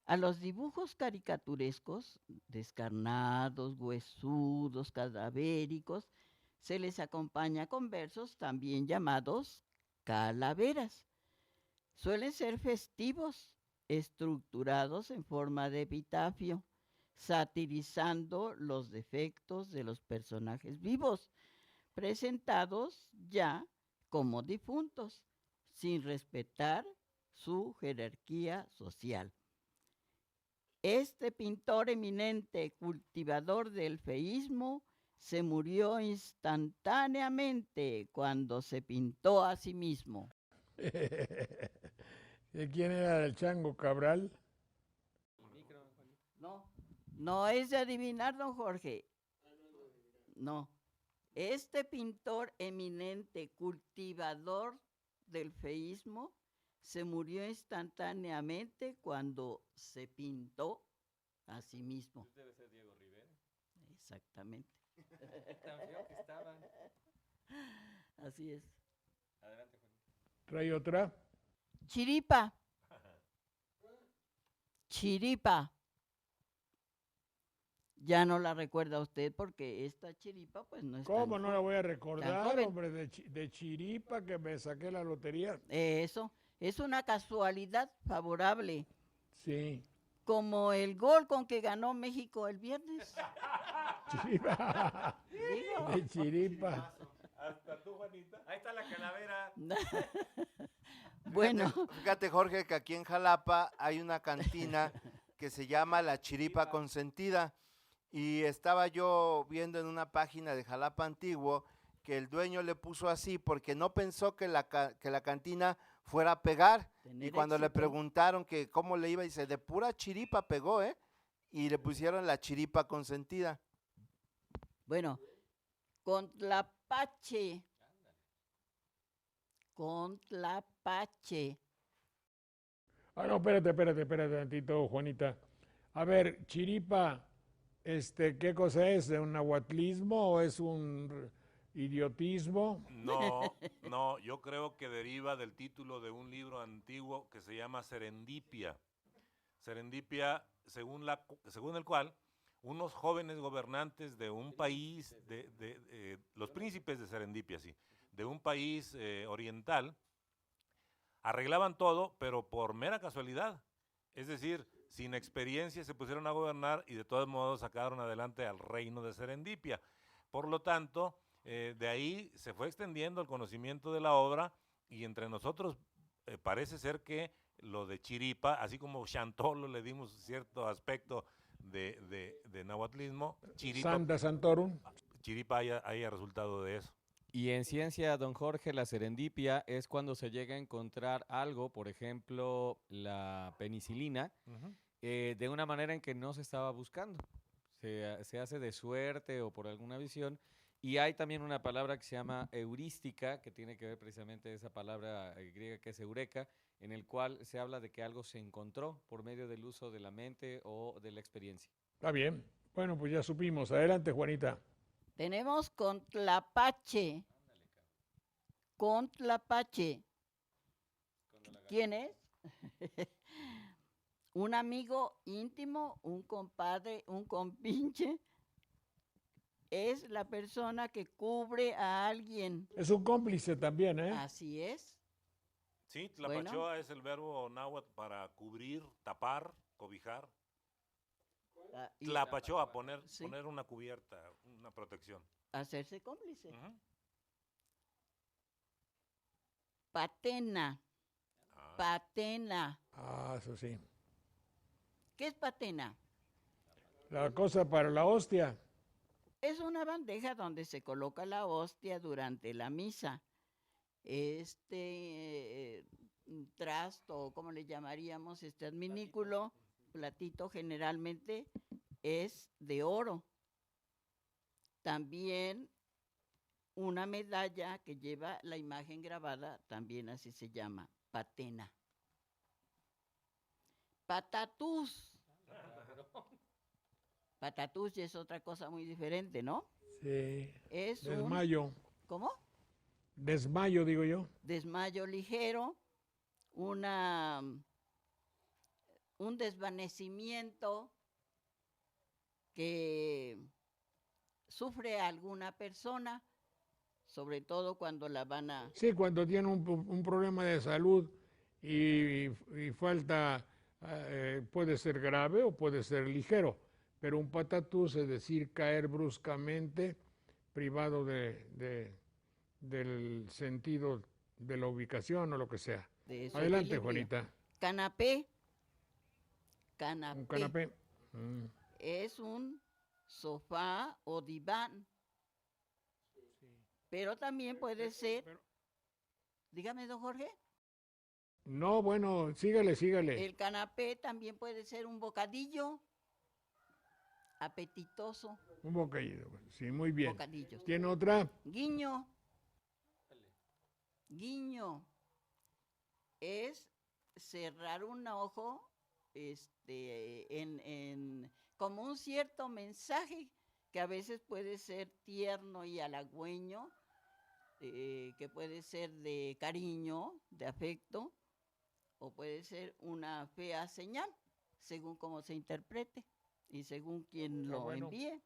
A los dibujos caricaturescos, descarnados, huesudos, cadavéricos, se les acompaña con versos también llamados calaveras. Suelen ser festivos, estructurados en forma de epitafio, satirizando los defectos de los personajes vivos, presentados ya como difuntos, sin respetar su jerarquía social. Este pintor eminente, cultivador del feísmo, se murió instantáneamente cuando se pintó a sí mismo. ¿De quién era el Chango Cabral? No es de adivinar, don Jorge. No. Este pintor eminente, cultivador del feísmo, se murió instantáneamente cuando se pintó a sí mismo. Debe ser Diego Rivera. Exactamente. Tan feo que estaba. Así es. Adelante, Juan. ¿Trae otra? Chiripa. Chiripa. Ya no la recuerda usted porque esta chiripa pues no es ¿Cómo tan no la voy a recordar, joven. hombre, de chiripa que me saqué la lotería? Eso, es una casualidad favorable, Sí. como el gol con que ganó México el viernes. Chiripa. Digo. De chiripa. Hasta tú, Juanita. Ahí está la calavera. Bueno, Fíjate, Jorge, que aquí en Jalapa hay una cantina que se llama La Chiripa Consentida. Y estaba yo viendo en una página de Jalapa Antiguo que el dueño le puso así porque no pensó que que la cantina fuera a pegar. Y Tener cuando le éxito. preguntaron que cómo le iba, dice, de pura chiripa pegó, ¿eh? Y le pusieron la chiripa consentida. Bueno, Contlapache. Contlapache. Ah, no, espérate tantito, Juanita. A ver, chiripa, ¿qué cosa es? ¿De un nahuatlismo o es un idiotismo? No, no, yo creo que deriva del título de un libro antiguo que se llama Serendipia. Serendipia, según el cual unos jóvenes gobernantes de un país, los príncipes de Serendipia, sí, de un país oriental, arreglaban todo, pero por mera casualidad. Es decir, sin experiencia se pusieron a gobernar y de todos modos sacaron adelante al reino de Serendipia. Por lo tanto, de ahí se fue extendiendo el conocimiento de la obra y entre nosotros parece ser que lo de chiripa, así como Chantolo le dimos cierto aspecto de nahuatlismo, Santa Santorum. chiripa haya resultado de eso. Y en ciencia, don Jorge, la serendipia es cuando se llega a encontrar algo, por ejemplo, la penicilina, de una manera en que no se estaba buscando. Se hace de suerte o por alguna visión. Y hay también una palabra que se llama heurística, que tiene que ver precisamente esa palabra griega que es eureka, en el cual se habla de que algo se encontró por medio del uso de la mente o de la experiencia. Está bien. Bueno, pues ya supimos. Adelante, Juanita. Tenemos Contlapache. Contlapache. ¿Quién es? Un amigo íntimo, un compadre, un compinche. Es la persona que cubre a alguien. Es un cómplice también, ¿eh? Así es. Sí, tlapachoa es el verbo náhuatl para cubrir, tapar, cobijar. Y Tlapachoa, poner una cubierta, una protección. hacerse cómplice. Ujú. Patena. Ah, Patena. Ah, eso sí. ¿Qué es patena? La cosa para la hostia. Es una bandeja donde se coloca la hostia durante la misa. Trasto, ¿cómo le llamaríamos? Este adminículo, platito generalmente es de oro. También una medalla que lleva la imagen grabada, también así se llama, patena. Patatús. Patatús ya es otra cosa muy diferente, ¿no? Sí. Es Desmayo. ¿Cómo? Desmayo, digo yo. Desmayo ligero, un desvanecimiento que sufre alguna persona, sobre todo cuando la van a... Sí, cuando tiene un problema de salud y falta, puede ser grave o puede ser ligero, pero un patatús es decir, caer bruscamente, privado del sentido de la ubicación o lo que sea. de su Adelante, equilibrio. Juanita. Canapé. Un canapé. Es un sofá o diván. Pero también puede ser... Dígame, don Jorge. No, bueno, sígale. El canapé también puede ser un bocadillo apetitoso. Un bocadillo. Sí, muy bien. Bocadillos. ¿Tiene otra? Guiño. Guiño. Es cerrar un ojo como un cierto mensaje que a veces puede ser tierno y halagüeño, que puede ser de cariño, de afecto, o puede ser una fea señal, según cómo se interprete y según quien Está lo bueno. envíe.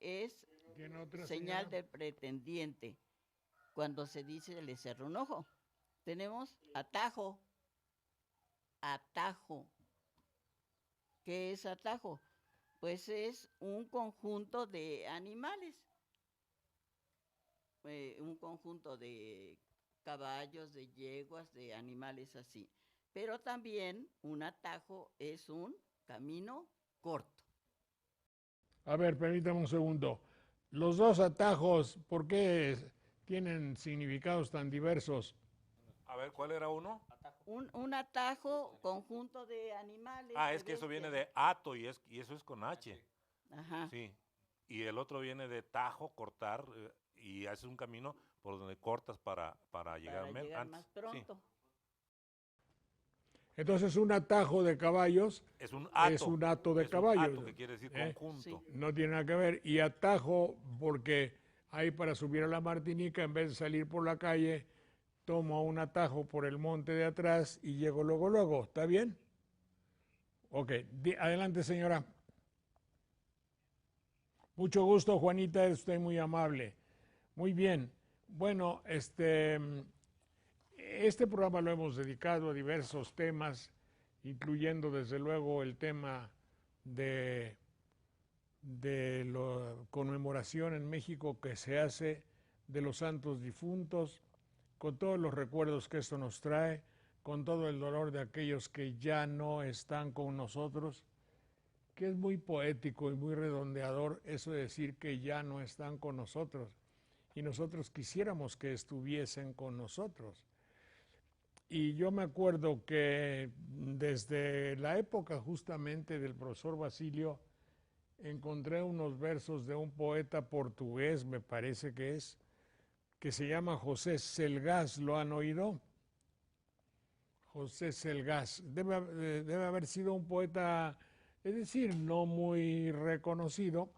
Es ¿Tiene otra, señal señora? del pretendiente. Cuando se dice le cerró un ojo. Tenemos atajo. Atajo. ¿Qué es atajo? Pues es un conjunto de animales. Un conjunto de caballos, de yeguas, de animales así. Pero también un atajo es un camino corto. A ver, permítame un segundo. Los dos atajos, ¿por qué tienen significados tan diversos? A ver, ¿cuál era uno? Un atajo, conjunto de animales. Ah, de es que eso viene bestias. de hato y eso es con H. Ajá. Sí. Y el otro viene de tajo, cortar, y haces un camino por donde cortas para llegar, Para llegar antes. más Sí. pronto. Entonces, un atajo de caballos Es un hato. es un hato de es caballos. Un hato, que quiere decir ¿eh? conjunto. Sí. No tiene nada que ver. Y atajo, porque ahí para subir a la Martinica, en vez de salir por la calle, tomo un atajo por el monte de atrás y llego luego. ¿Está bien? Ok. Adelante, señora. Mucho gusto, Juanita. Es usted muy amable. Muy bien. Bueno, este programa lo hemos dedicado a diversos temas, incluyendo desde luego el tema de la conmemoración en México que se hace de los santos difuntos, con todos los recuerdos que esto nos trae, con todo el dolor de aquellos que ya no están con nosotros, que es muy poético y muy redondeador eso de decir que ya no están con nosotros, y nosotros quisiéramos que estuviesen con nosotros. Y yo me acuerdo que desde la época justamente del profesor Basilio, encontré unos versos de un poeta portugués, me parece que se llama José Selgás. ¿Lo han oído? José Selgás. Debe haber sido un poeta, es decir, no muy reconocido,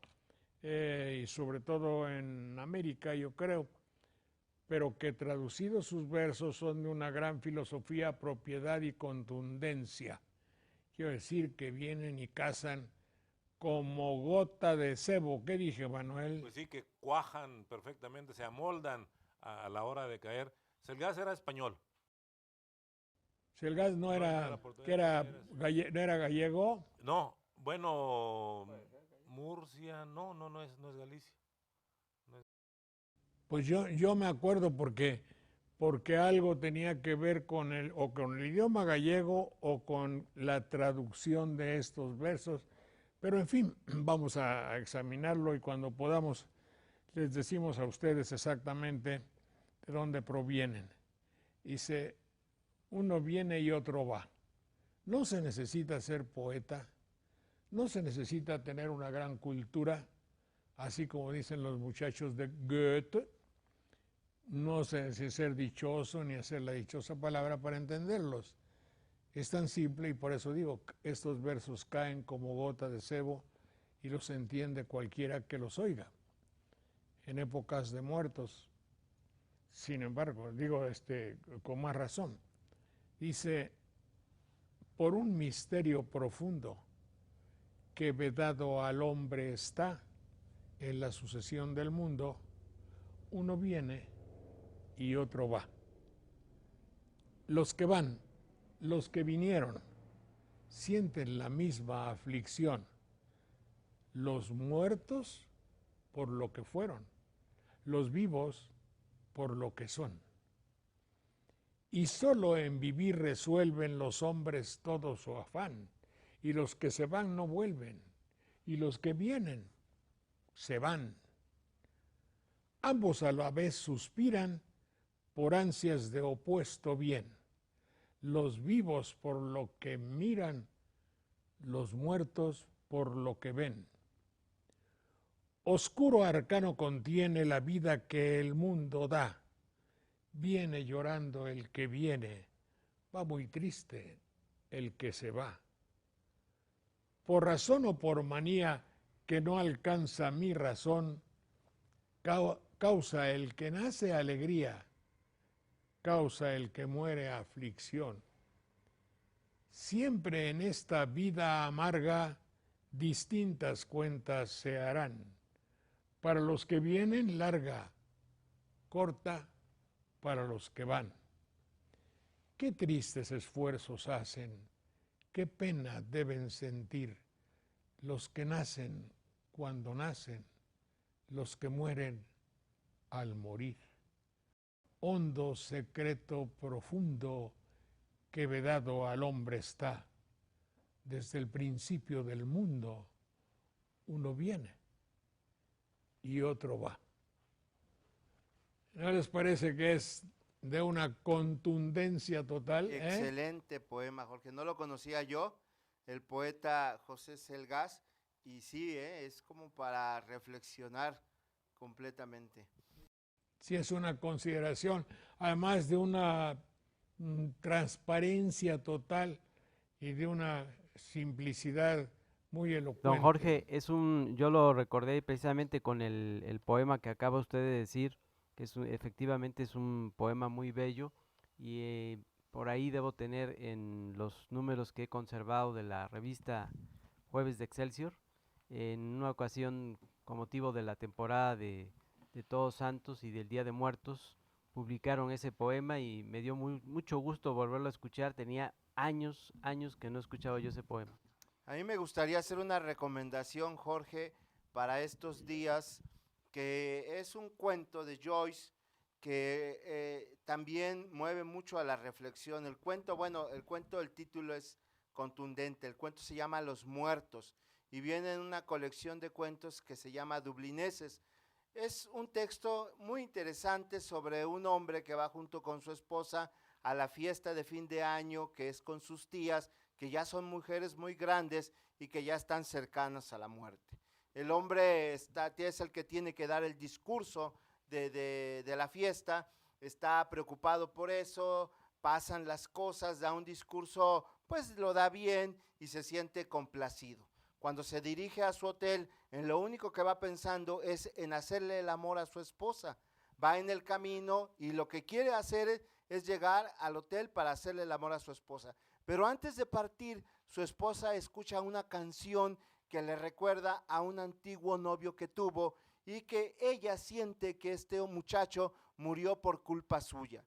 y sobre todo en América, yo creo, pero que traducidos sus versos son de una gran filosofía, propiedad y contundencia. Quiero decir que vienen y cazan como gota de sebo. ¿Qué dije, Manuel? Pues sí, que cuajan perfectamente, se amoldan a la hora de caer. Selgás era español. Selgás no era, que no era gallego. No, bueno, Murcia, no es Galicia. Pues yo me acuerdo porque algo tenía que ver con con el idioma gallego o con la traducción de estos versos. Pero en fin, vamos a examinarlo y cuando podamos les decimos a ustedes exactamente de dónde provienen. Dice, uno viene y otro va. No se necesita ser poeta, no se necesita tener una gran cultura, así como dicen los muchachos de Goethe. No se necesita ser dichoso ni hacer la dichosa palabra para entenderlos. Es tan simple y por eso digo, estos versos caen como gota de sebo y los entiende cualquiera que los oiga. En épocas de muertos, sin embargo, digo con más razón. Dice, por un misterio profundo que vedado al hombre está en la sucesión del mundo, uno viene y otro va. Los que van, los que vinieron, sienten la misma aflicción. Los muertos por lo que fueron, los vivos por lo que son. Y solo en vivir resuelven los hombres todo su afán, y los que se van no vuelven, y los que vienen se van. Ambos a la vez suspiran por ansias de opuesto bien, los vivos por lo que miran, los muertos por lo que ven. Oscuro arcano contiene la vida que el mundo da. Viene llorando el que viene, va muy triste el que se va. Por razón o por manía que no alcanza mi razón, causa el que nace alegría, causa el que muere aflicción. Siempre en esta vida amarga distintas cuentas se harán. Para los que vienen larga, corta para los que van. Qué tristes esfuerzos hacen, qué pena deben sentir los que nacen cuando nacen, los que mueren al morir. Hondo secreto profundo que vedado al hombre está, desde el principio del mundo, uno viene y otro va. ¿No les parece que es de una contundencia total? Excelente poema, Jorge. No lo conocía yo, el poeta José Selgas, y sí, es como para reflexionar completamente. Sí, es una consideración, además de una transparencia total y de una simplicidad muy elocuente. Don Jorge, yo lo recordé precisamente con el poema que acaba usted de decir, que efectivamente es un poema muy bello, y por ahí debo tener en los números que he conservado de la revista Jueves de Excelsior, en una ocasión con motivo de la temporada de Todos Santos y del Día de Muertos, publicaron ese poema y me dio mucho gusto volverlo a escuchar. Tenía años que no escuchaba yo ese poema. A mí me gustaría hacer una recomendación, Jorge, para estos días, que es un cuento de Joyce que también mueve mucho a la reflexión. El cuento, el título es contundente. El cuento se llama Los Muertos y viene en una colección de cuentos que se llama Dublineses. Es un texto muy interesante sobre un hombre que va junto con su esposa a la fiesta de fin de año, que es con sus tías, que ya son mujeres muy grandes y que ya están cercanas a la muerte. El hombre es el que tiene que dar el discurso de la fiesta, está preocupado por eso, pasan las cosas, da un discurso, pues lo da bien y se siente complacido. Cuando se dirige a su hotel, en lo único que va pensando es en hacerle el amor a su esposa. Va en el camino y lo que quiere hacer es llegar al hotel para hacerle el amor a su esposa. Pero antes de partir, su esposa escucha una canción que le recuerda a un antiguo novio que tuvo y que ella siente que este muchacho murió por culpa suya.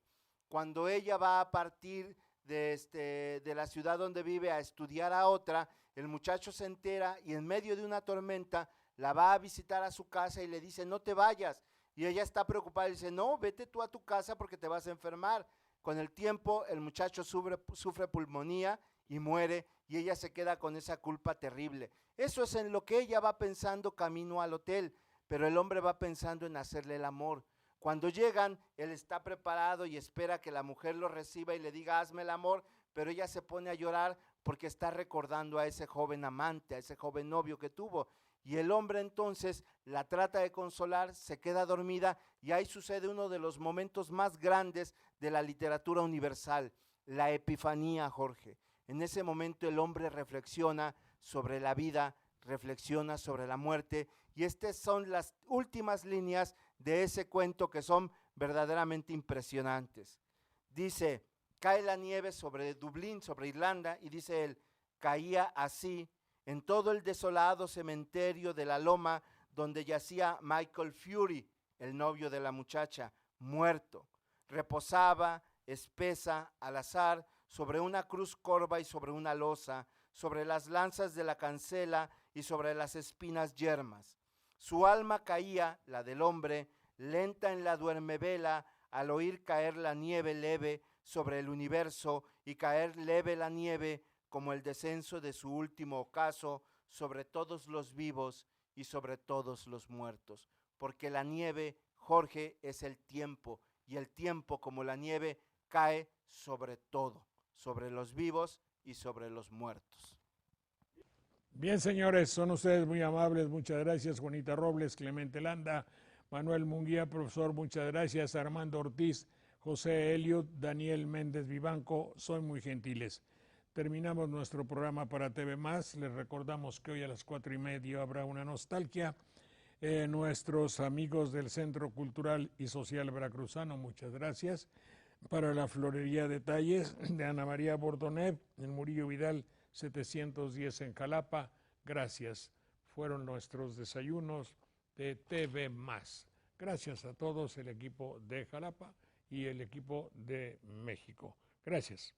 Cuando ella va a partir de la ciudad donde vive a estudiar a otra, el muchacho se entera y en medio de una tormenta la va a visitar a su casa y le dice: no te vayas. Y ella está preocupada y dice: no, vete tú a tu casa porque te vas a enfermar. Con el tiempo el muchacho sufre pulmonía y muere, y ella se queda con esa culpa terrible. Eso es en lo que ella va pensando camino al hotel, pero el hombre va pensando en hacerle el amor. Cuando llegan, él está preparado y espera que la mujer lo reciba y le diga: hazme el amor, pero ella se pone a llorar porque está recordando a ese joven amante, a ese joven novio que tuvo. Y el hombre entonces la trata de consolar, se queda dormida y ahí sucede uno de los momentos más grandes de la literatura universal, la epifanía, Jorge. En ese momento el hombre reflexiona sobre la vida, reflexiona sobre la muerte, y estas son las últimas líneas de ese cuento que son verdaderamente impresionantes. Dice: cae la nieve sobre Dublín, sobre Irlanda, y dice él: caía así en todo el desolado cementerio de la loma donde yacía Michael Fury, el novio de la muchacha, muerto. Reposaba, espesa, al azar, sobre una cruz corva y sobre una losa, sobre las lanzas de la cancela y sobre las espinas yermas. Su alma caía, la del hombre, lenta en la duermevela, al oír caer la nieve leve sobre el universo y caer leve la nieve como el descenso de su último ocaso sobre todos los vivos y sobre todos los muertos. Porque la nieve, Jorge, es el tiempo, y el tiempo, como la nieve, cae sobre todo, sobre los vivos y sobre los muertos. Bien, señores, son ustedes muy amables. Muchas gracias, Juanita Robles, Clemente Landa, Manuel Munguía, profesor, muchas gracias, Armando Ortiz, José Elliot, Daniel Méndez Vivanco, son muy gentiles. Terminamos nuestro programa para TV+. Les recordamos que hoy a las 4:30 habrá una nostalgia. Nuestros amigos del Centro Cultural y Social Veracruzano, muchas gracias. Para la Florería Detalles de Ana María Bordonet, en Murillo Vidal 710 en Jalapa, gracias. Fueron nuestros desayunos de TV+. Gracias a todos, el equipo de Jalapa y el equipo de México. Gracias.